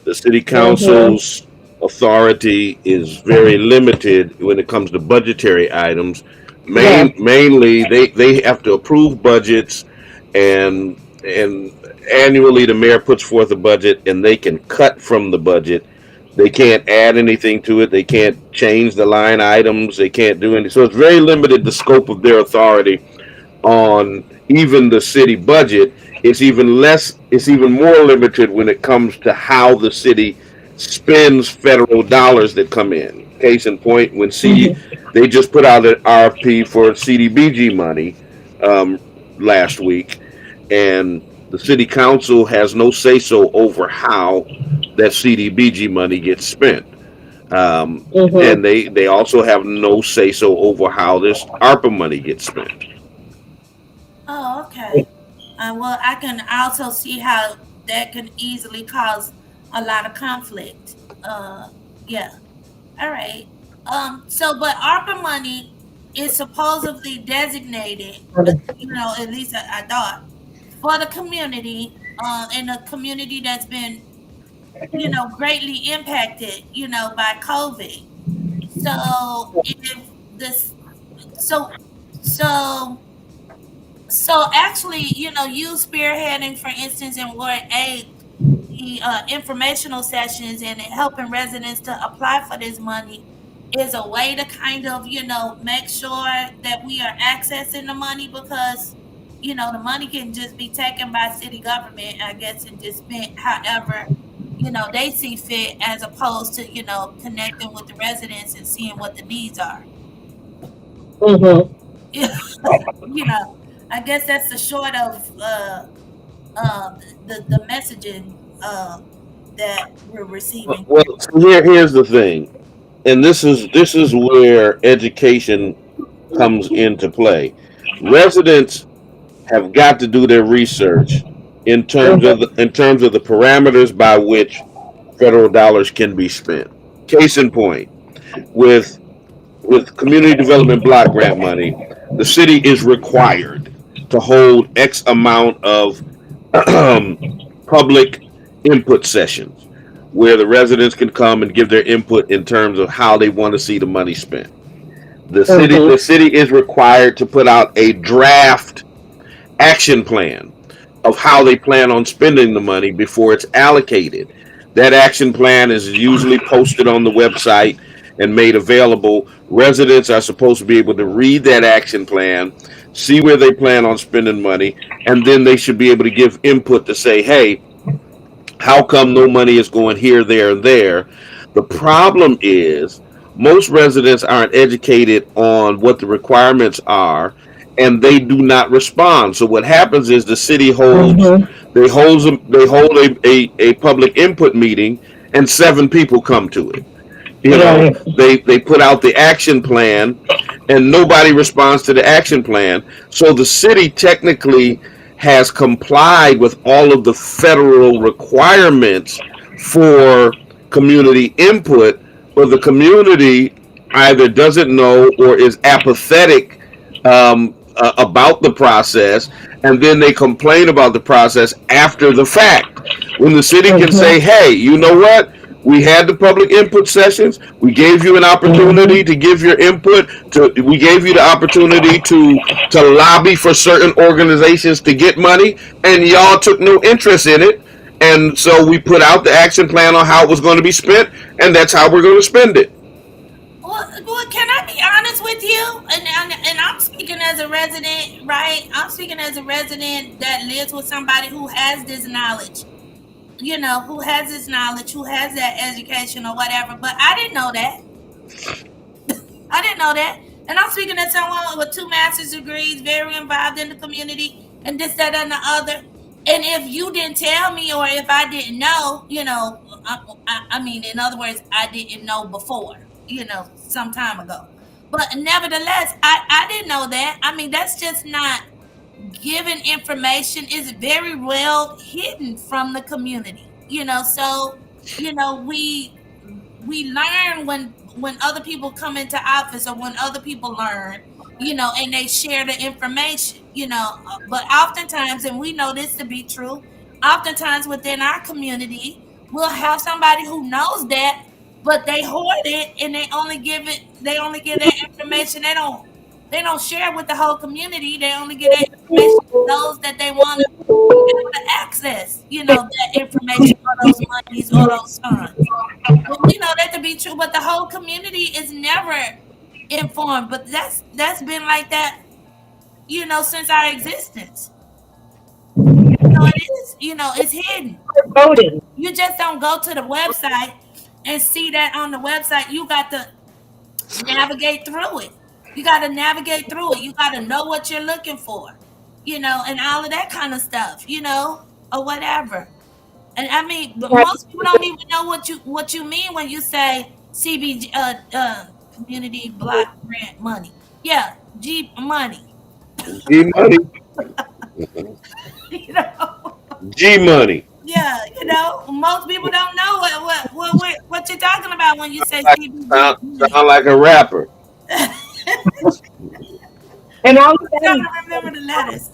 The city Hmm. council's authority is very limited when it comes to budgetary items. Yes. Mainly, they have to approve budgets, and annually the mayor puts forth a budget, and they can cut from the budget. They can't add anything to it. They can't change the line items. They can't do anything. So it's very limited the scope of their authority on even the city budget. It's even more limited when it comes to how the city spends federal dollars that come in. Case in point, when they just put out an RFP for CDBG money um, last week, and the city council has no say so over how that CDBG money gets spent. And they also have no say so over how this ARPA money gets spent. Oh, okay. Well, I can also see how that can easily cause a lot of conflict. Yeah. All right. But ARPA money is supposedly designated, at least I thought, for the community, and a community that's been, greatly impacted, by COVID. So if this, so, so actually, you spearheading, for instance, in Ward 8, the informational sessions and helping residents to apply for this money is a way to kind of, make sure that we are accessing the money, because, the money can just be taken by city government, I guess, and just spent however, they see fit, as opposed to, connecting with the residents and seeing what the needs are. you know, I guess that's the short of the messaging that we're receiving. Well, so here's the thing, and this is where education comes into play. Residents have got to do their research in terms of the parameters by which federal dollars can be spent. Case in point, with community development block grant money, the city is required to hold X amount of public input sessions where the residents can come and give their input in terms of how they want to see the money spent. The city is required to put out a draft action plan of how they plan on spending the money before it's allocated. That action plan is usually posted on the website and made available. Residents are supposed to be able to read that action plan, see where they plan on spending money, and then they should be able to give input to say, hey, how come no money is going here, there, and there? The problem is most residents aren't educated on what the requirements are, and they do not respond. So what happens is the city hold a public input meeting, and 7 people come to it. They put out the action plan, and nobody responds to the action plan. So the city technically has complied with all of the federal requirements for community input, but the community either doesn't know or is apathetic about the process, and then they complain about the process after the fact. When the city can say, hey, you know what? We had the public input sessions. We gave you an opportunity to give your input. We gave you the opportunity to lobby for certain organizations to get money, and y'all took no interest in it. And so we put out the action plan on how it was going to be spent, and that's how we're going to spend it. Well, can I be honest with you? And I'm speaking as a resident, right? I'm speaking as a resident that lives with somebody who has this knowledge. Who has this knowledge, who has that education or whatever. But I didn't know that. I didn't know that. And I'm speaking as someone with 2 master's degrees, very involved in the community, and this, that, and the other. And if you didn't tell me, or if I didn't know, I mean, in other words, I didn't know before, some time ago. But nevertheless, I didn't know that. I mean, that's just not given information, is very well hidden from the community. So we learn when other people come into office, or when other people learn, and they share the information, but oftentimes, and we know this to be true, oftentimes within our community, we'll have somebody who knows that, but they hoard it, and they only give that information. They don't share with the whole community. They only give that information to those that they want to be able to access, that information, or those monies, or those funds. But we know that to be true, but the whole community is never informed. But that's been like that, since our existence. It is, it's hidden. Voting. You just don't go to the website and see that on the website, you got to navigate through it. You got to navigate through it. You got to know what you're looking for, and all of that kind of stuff, or whatever. And I mean, but most people don't even know what you mean when you say CBG, community block grant money. Yeah, G money. G money. you know, G money. yeah, most people don't know what you're talking about when you say Like, CBG money. sound like a rapper. And all of You that is gotta remember the letters.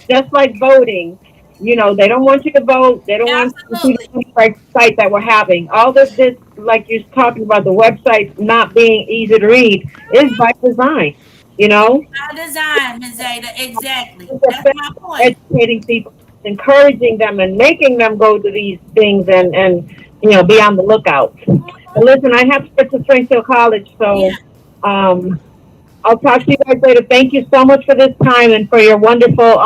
just like voting. They don't want you to vote. They don't want you to see Absolutely. the site that we're having. All of this, like you're talking about, the website not being easy to read, is by design. You know, By design, Ms. Zeta. Exactly. it's That's about my point. educating people, encouraging them, and making them go to these things and be on the lookout. But listen, I have to get to Springfield College, Yeah. so um, I'll talk to you guys later. Thank you so much for this time and for your wonderful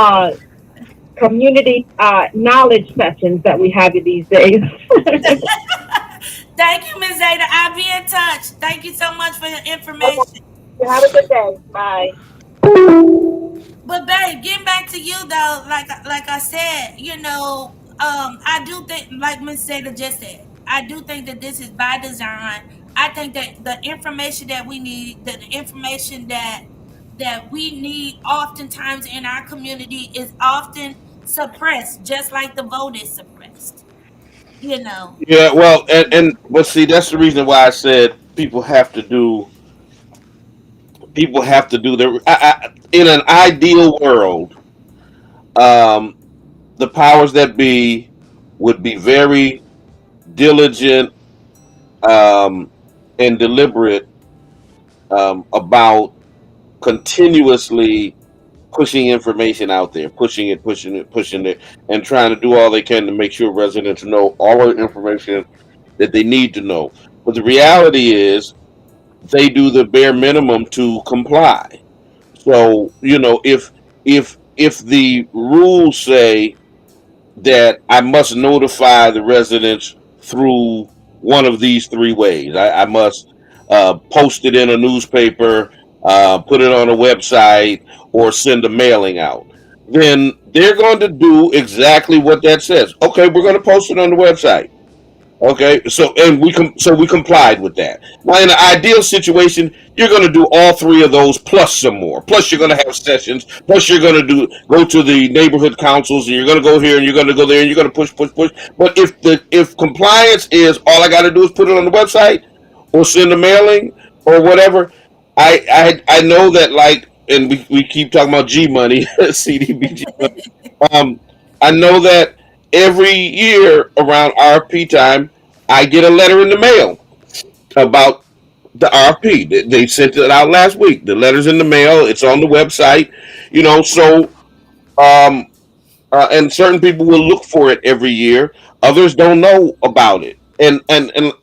community knowledge sessions that we have these days. Thank you, Ms. Zeta. I'll be in touch. Thank you so much for your information. Have a good day. Bye. But babe, getting back to you though, like I said, I do think, like Miss Zeta just said, I do think that this is by design. I think that the information that we need, the information that we need oftentimes in our community is often suppressed, just like the vote is suppressed. You know. Yeah, well, and see, that's the reason why I said people have to do their. In an ideal world, um, the powers that be would be very diligent um, and deliberate about continuously pushing information out there, pushing it, and trying to do all they can to make sure residents know all the information that they need to know. But the reality is, they do the bare minimum to comply. So if the rules say that I must notify the residents through one of these three ways. I must post it in a newspaper, put it on a website, or send a mailing out. Then they're going to do exactly what that says. Okay, we're going to post it on the website. Okay, so we complied with that. Now, in an ideal situation, you're going to do all three of those plus some more. Plus, you're going to have sessions. Plus, you're going to go to the neighborhood councils, and you're going to go here, and you're going to go there, and you're going to push, push, push. But if compliance is all I got to do is put it on the website, or send a mailing, or whatever, I know that, like, and we keep talking about G money, CDBG money. Um, I know that every year around RFP time, I get a letter in the mail about the RFP. They sent it out last week. The letter's in the mail. It's on the website. So um, and certain people will look for it every year. Others don't know about it, and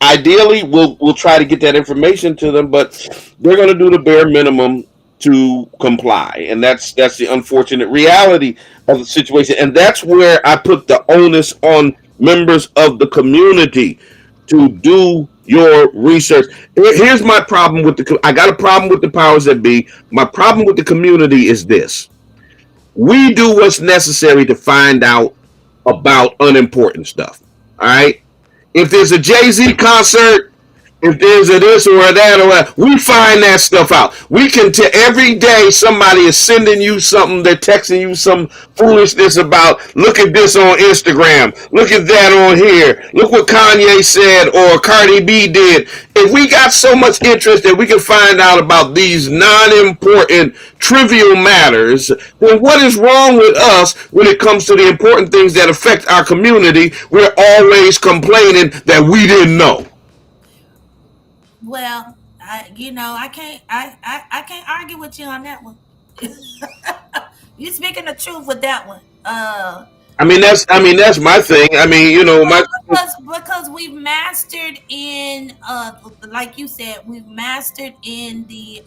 ideally, we'll try to get that information to them, but they're going to do the bare minimum to comply, and that's the unfortunate reality of the situation, and that's where I put the onus on members of the community to do your research. Here's my problem with I got a problem with the powers that be. My problem with the community is this: we do what's necessary to find out about unimportant stuff. All right. If there's a Jay-Z concert, if there's a this or a that or that, we find that stuff out. We can every day somebody is sending you something, they're texting you some foolishness about, look at this on Instagram, look at that on here, look what Kanye said or Cardi B did. If we got so much interest that we can find out about these non-important, trivial matters, then what is wrong with us when it comes to the important things that affect our community? We're always complaining that we didn't know. Well, I can't argue with you on that one. You speaking the truth with that one. I mean that's my thing. I mean, Well, my because we've mastered in like you said, we've mastered in the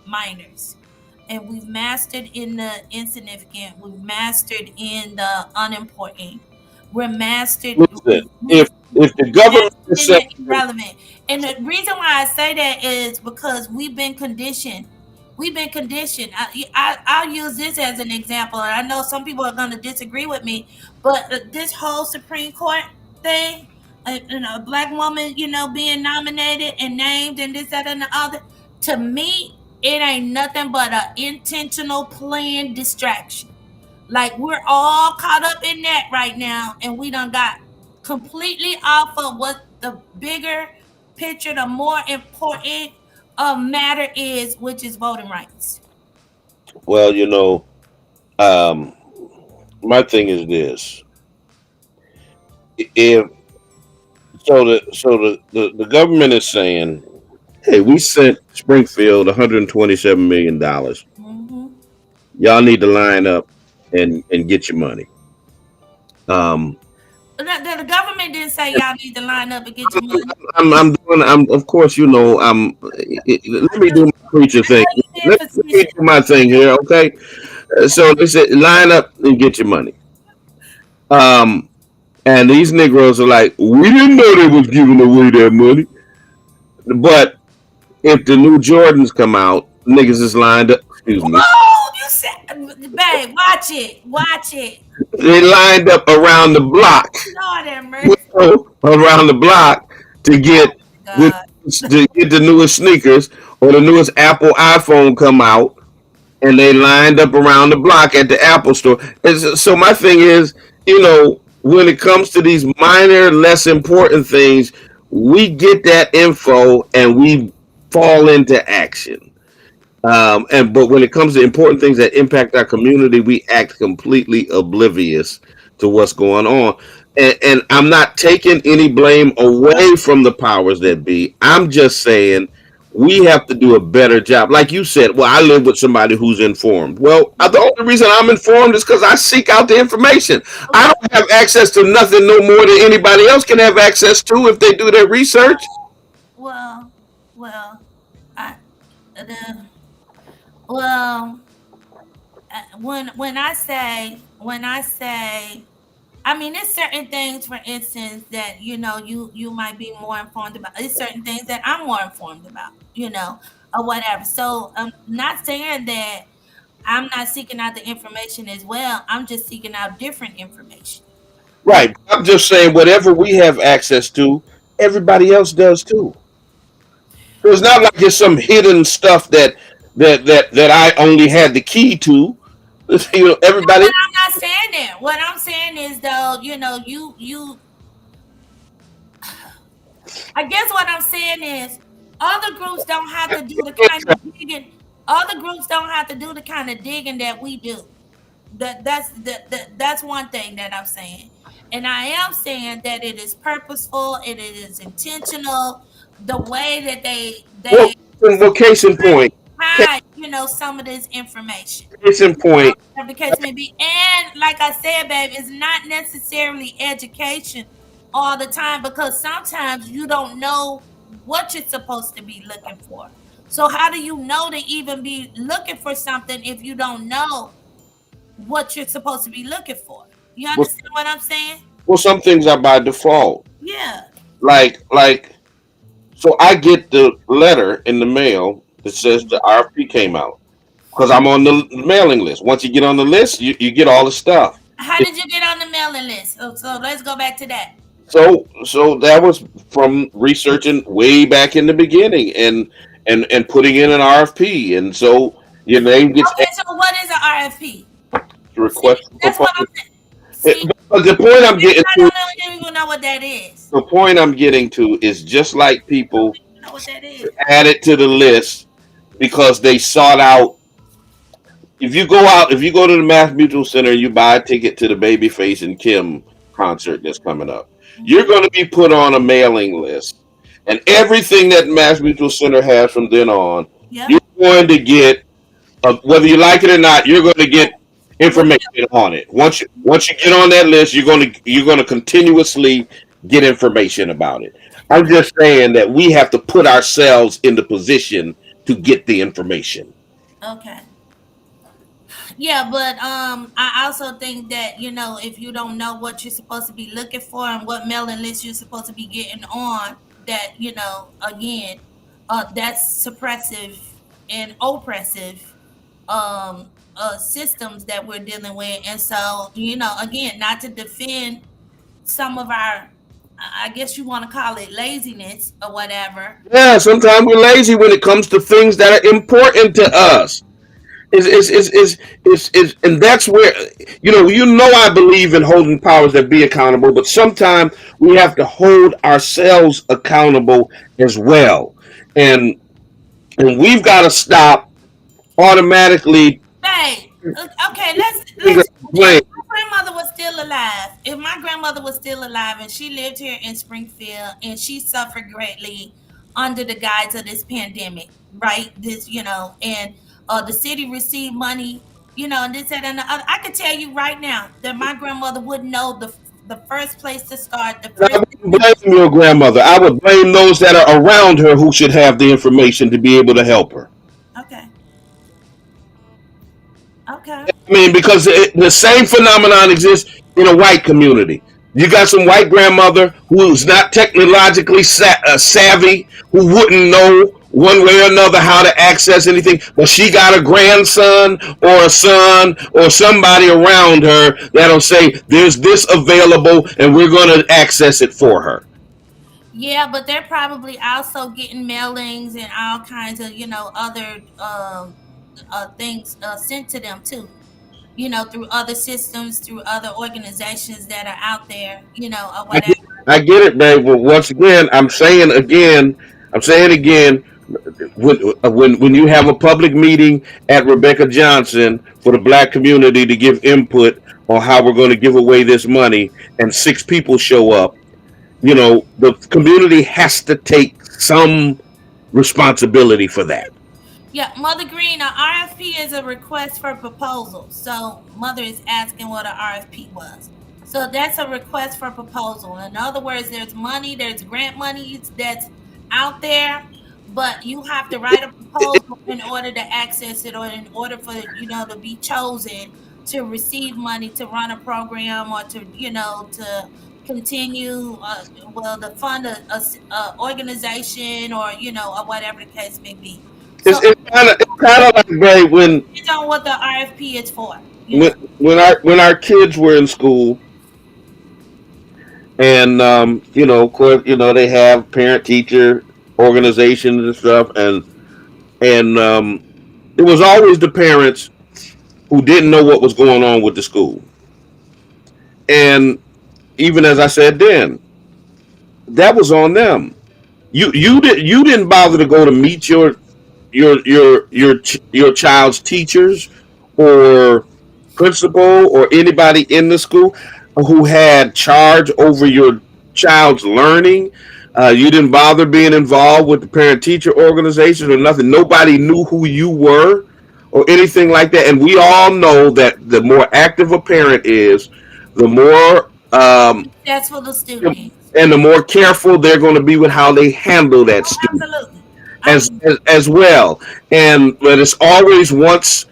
minors, and we've mastered in the insignificant. We've mastered in the unimportant. We're mastered. listen. We If if the government is Then saying, they're irrelevant. And the reason why I say that is because we've been conditioned. We've been conditioned. I'll use this as an example, and I know some people are going to disagree with me, but this whole Supreme Court thing, a black woman, being nominated and named and this, that, and the other, to me, it ain't nothing but an intentional planned distraction. Like we're all caught up in that right now, and we done got completely off of what the bigger picture, the more important matter is, which is voting rights. well, um, my thing is this: if the government is saying, hey, we sent Springfield $127 million. Hmm. Y'all need to line up and get your money. Um, The government didn't say y'all need to line up and get your money. I'm of course, let me do my preacher I thing. know you being Let me facetious. do my thing here, okay? So they said, line up and get your money. Um, and these Negroes are like, we didn't know they was giving away that money. But if the new Jordans come out, niggas is lined up. Excuse me. Whoa, you said, babe, watch it, watch it. They lined up around the block, Lord have mercy. around the block to get the God. newest sneakers or the newest Apple iPhone come out, and they lined up around the block at the Apple store. So my thing is, when it comes to these minor, less important things, we get that info and we fall into action. But when it comes to important things that impact our community, we act completely oblivious to what's going on. And I'm not taking any blame away from the powers that be. I'm just saying we have to do a better job. Like you said, well, I live with somebody who's informed. Well, the only reason I'm informed is because I seek out the information. I don't have access to nothing no more than anybody else can have access to if they do their research. Well, well, I, the, well, when I say, I mean, there's certain things, for instance, that you might be more informed about. There's certain things that I'm more informed about, or whatever. So I'm not saying that I'm not seeking out the information as well. I'm just seeking out different information. You Right. I'm just saying whatever we have access to, everybody else does too. So it's not like it's some hidden stuff that I only had the key to. Everybody. But I'm not saying that. What I'm saying is though, you I guess what I'm saying is other groups don't have to do the kind of digging. Other groups don't have to do the kind of digging that we do. That's one thing that I'm saying. And I am saying that it is purposeful and it is intentional. The way that they Well, case in point. hide, some of this information. Case in point. Whatever the case may be. And like I said, babe, it's not necessarily education all the time because sometimes you don't know what you're supposed to be looking for. So how do you know to even be looking for something if you don't know what you're supposed to be looking for? You Well, understand what I'm saying? some things are by default. Yeah. Like, so I get the letter in the mail that says the RFP came out because I'm on the mailing list. Once you get on the list, you get all the stuff. How did you get on the mailing list? So let's go back to that. So that was from researching way back in the beginning and putting in an RFP, and so your name gets Okay, so what is an RFP? request See, for that's what I'm public. saying. See, But the point I'm getting I to, don't even know what that is. the point I'm getting to is just like I don't people even know what that is. added to the list because they sought out. If you go to the Mass Mutual Center and you buy a ticket to the Babyface and Kim concert that's coming up, you're going to be put on a mailing list, and everything that Mass Mutual Center has from then on, Yep. you're going to get, whether you like it or not, you're going to get Well, information on it. Once you get on that list, you're going to continuously get information about it. I'm just saying that we have to put ourselves in the position to get the information. okay. Yeah, but I also think that if you don't know what you're supposed to be looking for and what mailing list you're supposed to be getting on, that again, that's suppressive and oppressive systems that we're dealing with. And so again, not to defend some of our, I guess you want to call it laziness or whatever. Yeah, sometimes we're lazy when it comes to things that are important to us. And that's where I believe in holding powers that be accountable, but sometimes we have to hold ourselves accountable as well, and we've got to stop automatically Hey, okay, taking let's blame. if my grandmother was still alive and she lived here in Springfield and she suffered greatly under the guise of this pandemic, right? And the city received money, and this that, and the other. I could tell you right now that my grandmother wouldn't know the first place to start, the I first wouldn't blame your grandmother. I would blame those that are around her who should have the information to be able to help her. okay. Okay. I mean, because the same phenomenon exists in a white community. You got some white grandmother who's not technologically savvy, who wouldn't know one way or another how to access anything, but she got a grandson or a son or somebody around her that'll say, "There's this available, and we're going to access it for her." Yeah, but they're probably also getting mailings and all kinds of, other things sent to them too. Through other systems, through other organizations that are out there, or I whatever. get, I get it, babe. But once again, I'm saying again, when you have a public meeting at Rebecca Johnson for the black community to give input on how we're going to give away this money, and six people show up, the community has to take some responsibility for that. Yeah, Mother Green, a RFP is a request for proposal. So Mother is asking what a RFP was. So that's a request for proposal. In other words, there's money, there's grant money that's out there, but you have to write a proposal in order to access it, or in order for to be chosen to receive money to run a program, or to to continue to fund a organization, or or whatever the case may be. So It's kind of like, babe, depends on what the RFP is for. when when our kids were in school, and of course, they have parent teacher organizations and stuff, and it was always the parents who didn't know what was going on with the school. And even as I said then, that was on them. You didn't bother to go to meet your child's teachers or principal or anybody in the school who had charge over your child's learning. You didn't bother being involved with the parent teacher organization or nothing. Nobody knew who you were or anything like that. And we all know that the more active a parent is, the more That's for the students. and the more careful they're going to be with how they handle that Oh, student absolutely. as Absolutely. as well. And but it's always once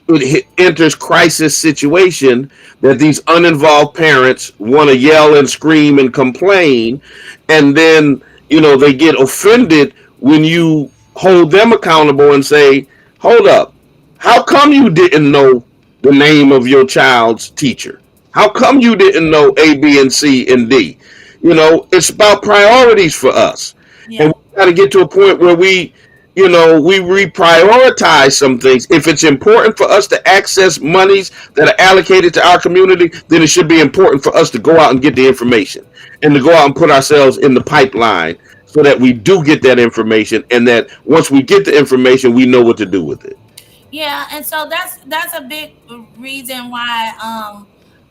it enters crisis situation that these uninvolved parents want to yell and scream and complain, and then they get offended when you hold them accountable and say, hold up, how come you didn't know the name of your child's teacher? How come you didn't know A, B, and C and D? It's about priorities for us, and Yeah. we got to get to a point where we reprioritize some things. If it's important for us to access monies that are allocated to our community, then it should be important for us to go out and get the information and to go out and put ourselves in the pipeline so that we do get that information, and that once we get the information, we know what to do with it. Yeah, and so that's a big reason why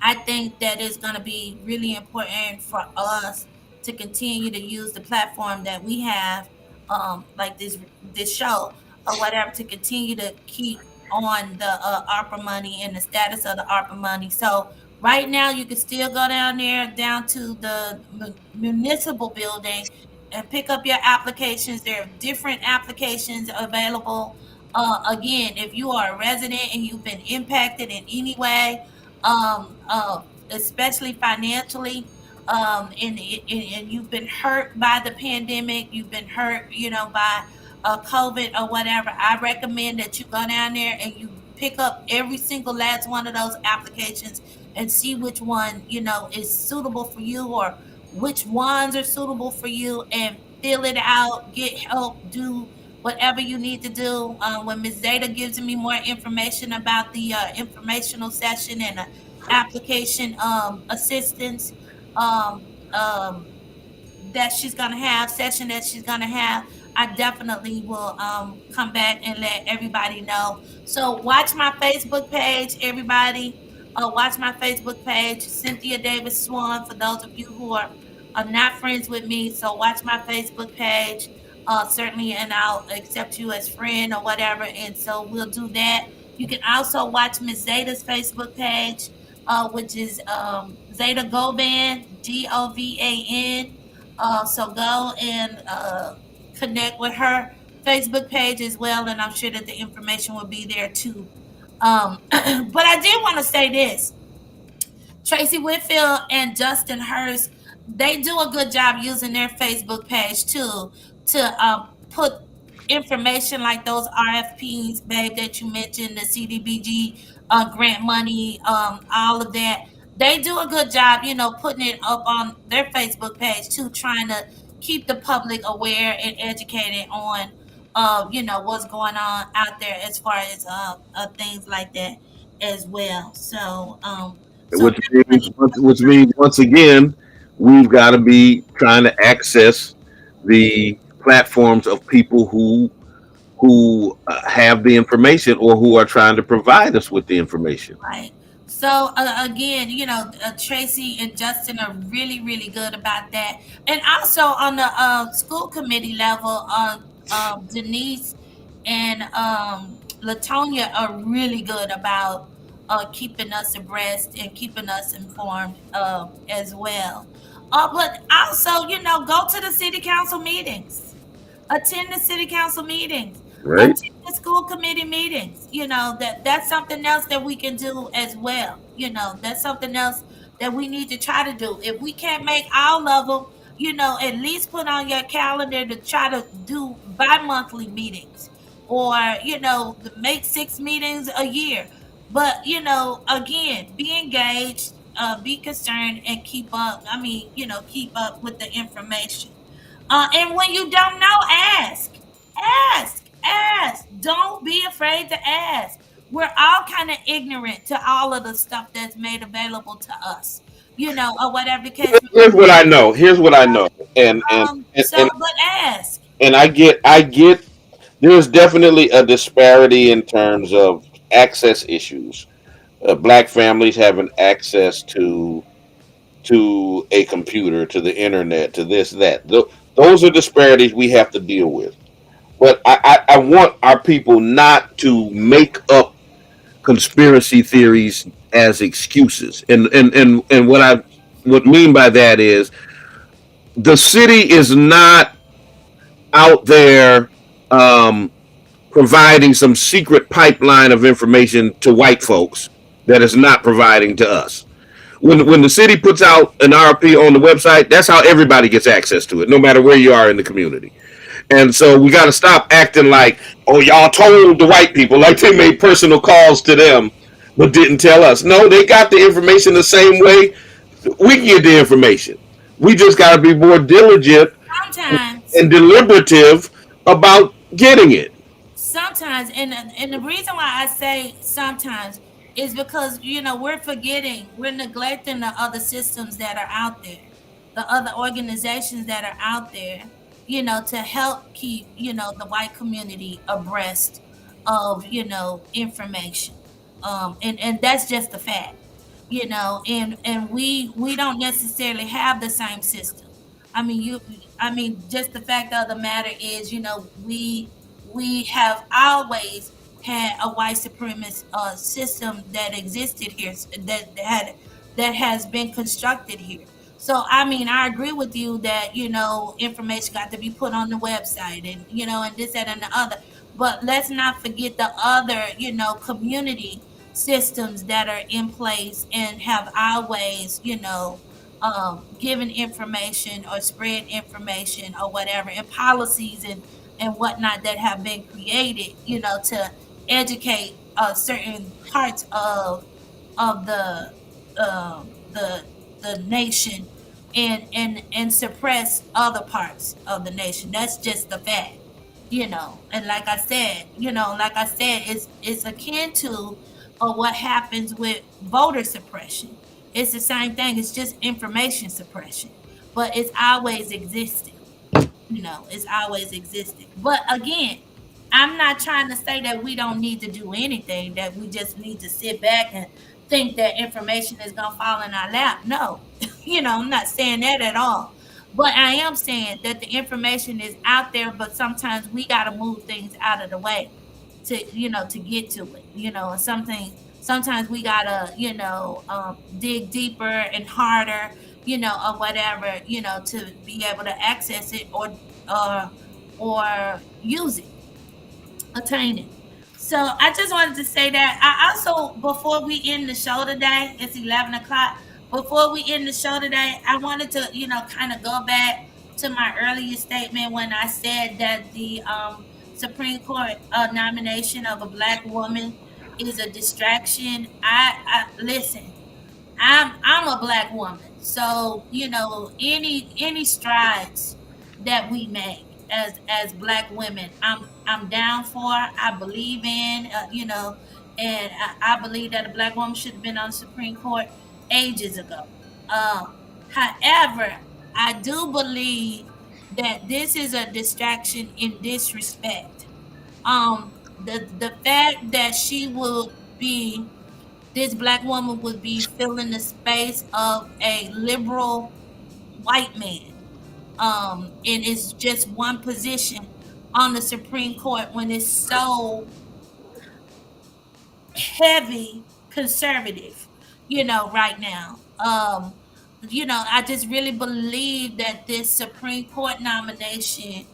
I think that it's going to be really important for us to continue to use the platform that we have, like this show or whatever, to continue to keep on the ARPA money and the status of the ARPA money. So right now, you can still go down there, down to the municipal building, and pick up your applications. There are different applications available. Again, if you are a resident and you've been impacted in any way, um, uh, especially financially, and you've been hurt by the pandemic, you've been hurt, by COVID or whatever, I recommend that you go down there and you pick up every single last one of those applications and see which one, is suitable for you, or which ones are suitable for you, and fill it out, get help, do whatever you need to do. When Ms. Zeta gives me more information about the informational session and application assistance, um, um, that she's gonna have, session that she's gonna have, I definitely will come back and let everybody know. So watch my Facebook page, everybody. Watch my Facebook page, Cynthia Davis Swan, for those of you who are not friends with me. So watch my Facebook page, certainly, and I'll accept you as friend or whatever. And so we'll do that. You can also watch Miss Zeta's Facebook page, which is Zeta Govan, Govan. So go and connect with her Facebook page as well, and I'm sure that the information will be there too. But I did want to say this: Tracy Whitfield and Justin Hurst, they do a good job using their Facebook page too to put information like those RFPs, babe, that you mentioned, the CDBG grant money, all of that. They do a good job, putting it up on their Facebook page too, trying to keep the public aware and educated on, what's going on out there as far as things like that as well. So definitely. Which means once again, we've got to be trying to access the platforms of people who have the information or who are trying to provide us with the information. Right. So again, Tracy and Justin are really, really good about that. And also on the school committee level, Denise and Latonia are really good about keeping us abreast and keeping us informed as well. But also, go to the city council meetings, attend the city council meetings, Right? attend the school committee meetings. That's something else that we can do as well. That's something else that we need to try to do. If we can't make all of them, at least put on your calendar to try to do bi-monthly meetings, or make 6 meetings a year. But again, be engaged, be concerned, and keep up. Keep up with the information. And when you don't know, ask, ask. Don't be afraid to ask. We're all kind of ignorant to all of the stuff that's made available to us, or whatever the case may Here's what be. I know. Here's what I know. And and and, So, and, but ask. and I get there's definitely a disparity in terms of access issues. Black families having access to a computer, to the internet, to this, that. Those are disparities we have to deal with. But I want our people not to make up conspiracy theories as excuses. And what I would mean by that is the city is not out there um, providing some secret pipeline of information to white folks that is not providing to us. When the city puts out an RP on the website, that's how everybody gets access to it, no matter where you are in the community. And so we got to stop acting like, oh, y'all told the white people, like they made personal calls to them, but didn't tell us. No, they got the information the same way we can get the information. We just got to be more diligent Sometimes, and deliberative about getting it. sometimes, and the reason why I say sometimes is because we're neglecting the other systems that are out there, the other organizations that are out there, to help keep the white community abreast of information. And that's just a fact. And we don't necessarily have the same system. Just the fact of the matter is, we have always had a white supremacist system that existed here, that has been constructed here. So I agree with you that information got to be put on the website, and and this, that, and the other. but let's not forget the other, community systems that are in place and have always, given information or spread information or whatever, and policies and whatnot that have been created, to educate certain parts of the the nation and suppress other parts of the nation. That's just the fact. And like I said, it's akin to what happens with voter suppression. It's the same thing. It's just information suppression, but it's always existed. It's always existed. But again, I'm not trying to say that we don't need to do anything, that we just need to sit back and think that information is going to fall in our lap. No, I'm not saying that at all. But I am saying that the information is out there, but sometimes we got to move things out of the way to get to it, and sometimes we gotta, dig deeper and harder, or whatever, to be able to access it or use it, attain it. So I just wanted to say that. I also, before we end the show today, it's 11 o'clock. Before we end the show today, I wanted to, kind of go back to my earlier statement when I said that the Supreme Court nomination of a black woman is a distraction. I listen. I'm a black woman, so any strides that we make as black women, I'm down for. I believe in, and I believe that a black woman should have been on the Supreme Court ages ago. However, I do believe that this is a distraction in this respect. The fact that this black woman would be filling the space of a liberal white man, and it's just one position on the Supreme Court when it's so heavy conservative, right now. I just really believe that this Supreme Court nomination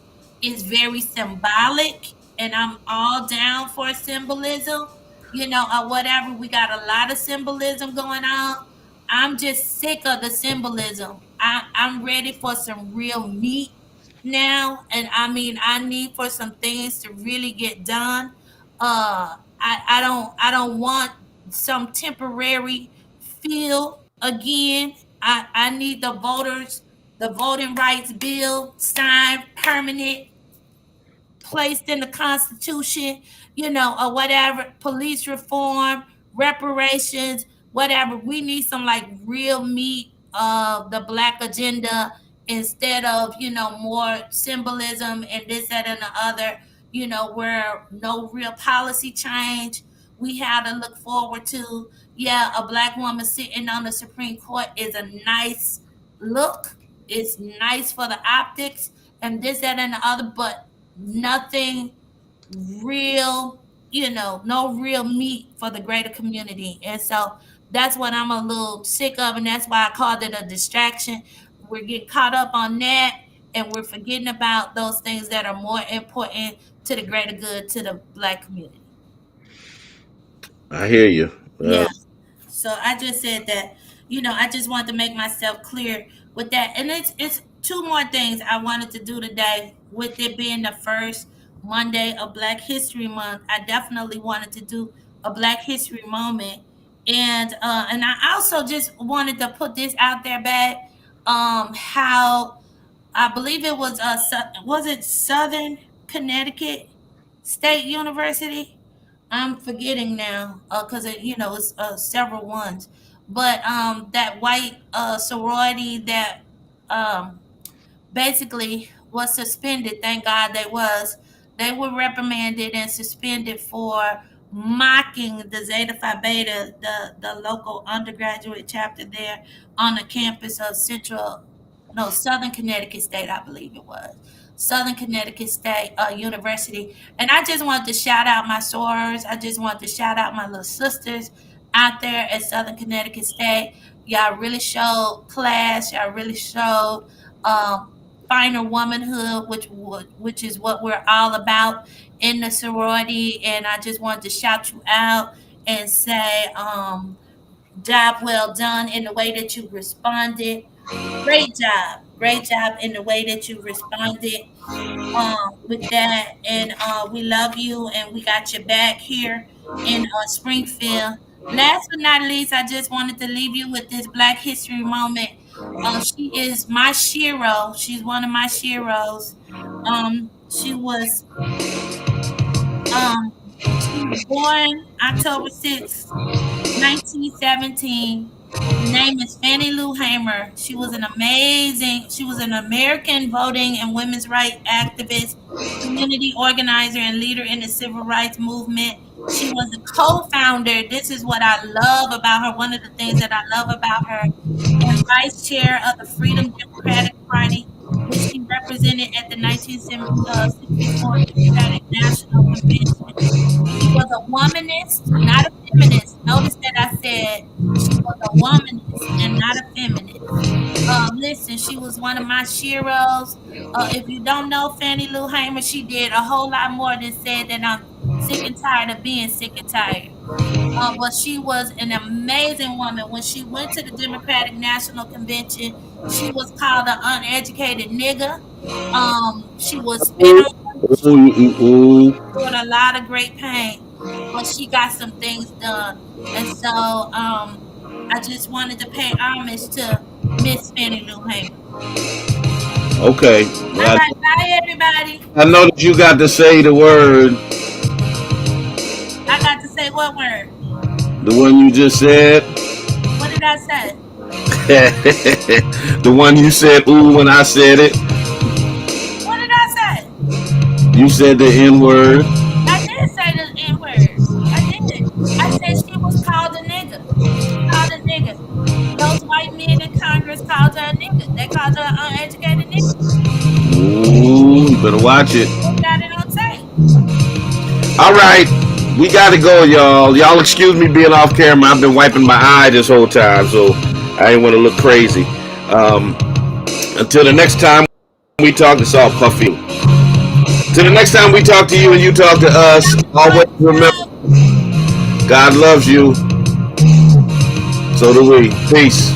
is very symbolic, and I'm all down for symbolism, or whatever. We got a lot of symbolism going on. I'm just sick of the symbolism. I'm ready for some real meat now, and I mean, I need for some things to really get done. I don't want some temporary feel again. I need the voting rights bill signed, permanent, placed in the Constitution, or whatever, police reform, reparations, whatever. We need some like real meat of the black agenda instead of, more symbolism and this, that, and the other, where no real policy change we have to look forward to. Yeah, a black woman sitting on the Supreme Court is a nice look. It's nice for the optics and this, that, and the other, but nothing real, no real meat for the greater community. And so that's what I'm a little sick of, and that's why I called it a distraction. We're getting caught up on that, and we're forgetting about those things that are more important to the greater good to the black community. I hear you. Yeah. So I just said that, I just wanted to make myself clear with that. And it's two more things I wanted to do today, with it being the first Monday of Black History Month. I definitely wanted to do a Black History moment. And I also just wanted to put this out there, back, how I believe it was it Southern Connecticut State University? I'm forgetting now, because it's several ones, but that white sorority that um, basically was suspended. Thank God they were reprimanded and suspended for mocking the Zeta Phi Beta, the local undergraduate chapter there on the campus of Southern Connecticut State, I believe it was. Southern Connecticut State University. And I just wanted to shout out my sorors. I just wanted to shout out my little sisters out there at Southern Connecticut State. Y'all really showed class. Y'all really showed um, finer womanhood, which is what we're all about in the sorority. And I just wanted to shout you out and say, job well done in the way that you responded. Great job in the way that you responded with that. And we love you, and we got your back here in Springfield. Last but not least, I just wanted to leave you with this Black History moment. She is my shero. She's one of my sheroes. Um, she was born October 6th, 1917. Her name is Fannie Lou Hamer. She was an American voting and women's rights activist, community organizer, and leader in the civil rights movement. She was a co-founder. This is what I love about her. One of the things that I love about her, and vice chair of the Freedom Democratic Party, which she represented at the 1964 Democratic National Convention. She was a womanist, not a feminist. Notice that I said she was a womanist and not a feminist. Listen, she was one of my sheroes. If you don't know Fannie Lou Hamer, she did a whole lot more than said that I'm sick and tired of being sick and tired. But she was an amazing woman. When she went to the Democratic National Convention, she was called an uneducated nigger. She was spit on. She endured a lot of great pain, but she got some things done. And so I just wanted to pay homage to Miss Fannie Lou Hamer. Okay. All right, bye everybody. I know that you got to say the word. I got to say what word? The one you just said. What did I say? The one you said ooh when I said it. What did I say? You said the N word. I did say the N word. I did. I said she was called a nigger. She was called a nigger. Those white men in Congress called her a nigger. They called her an uneducated nigger. Ooh, you better watch it. They got it on tape. All right. We got to go, y'all. Y'all excuse me being off camera. I've been wiping my eye this whole time, so I ain't want to look crazy. Until the next time we talk, it's all puffy. Till the next time we talk to you and you talk to us, always remember, God loves you. So do we. Peace.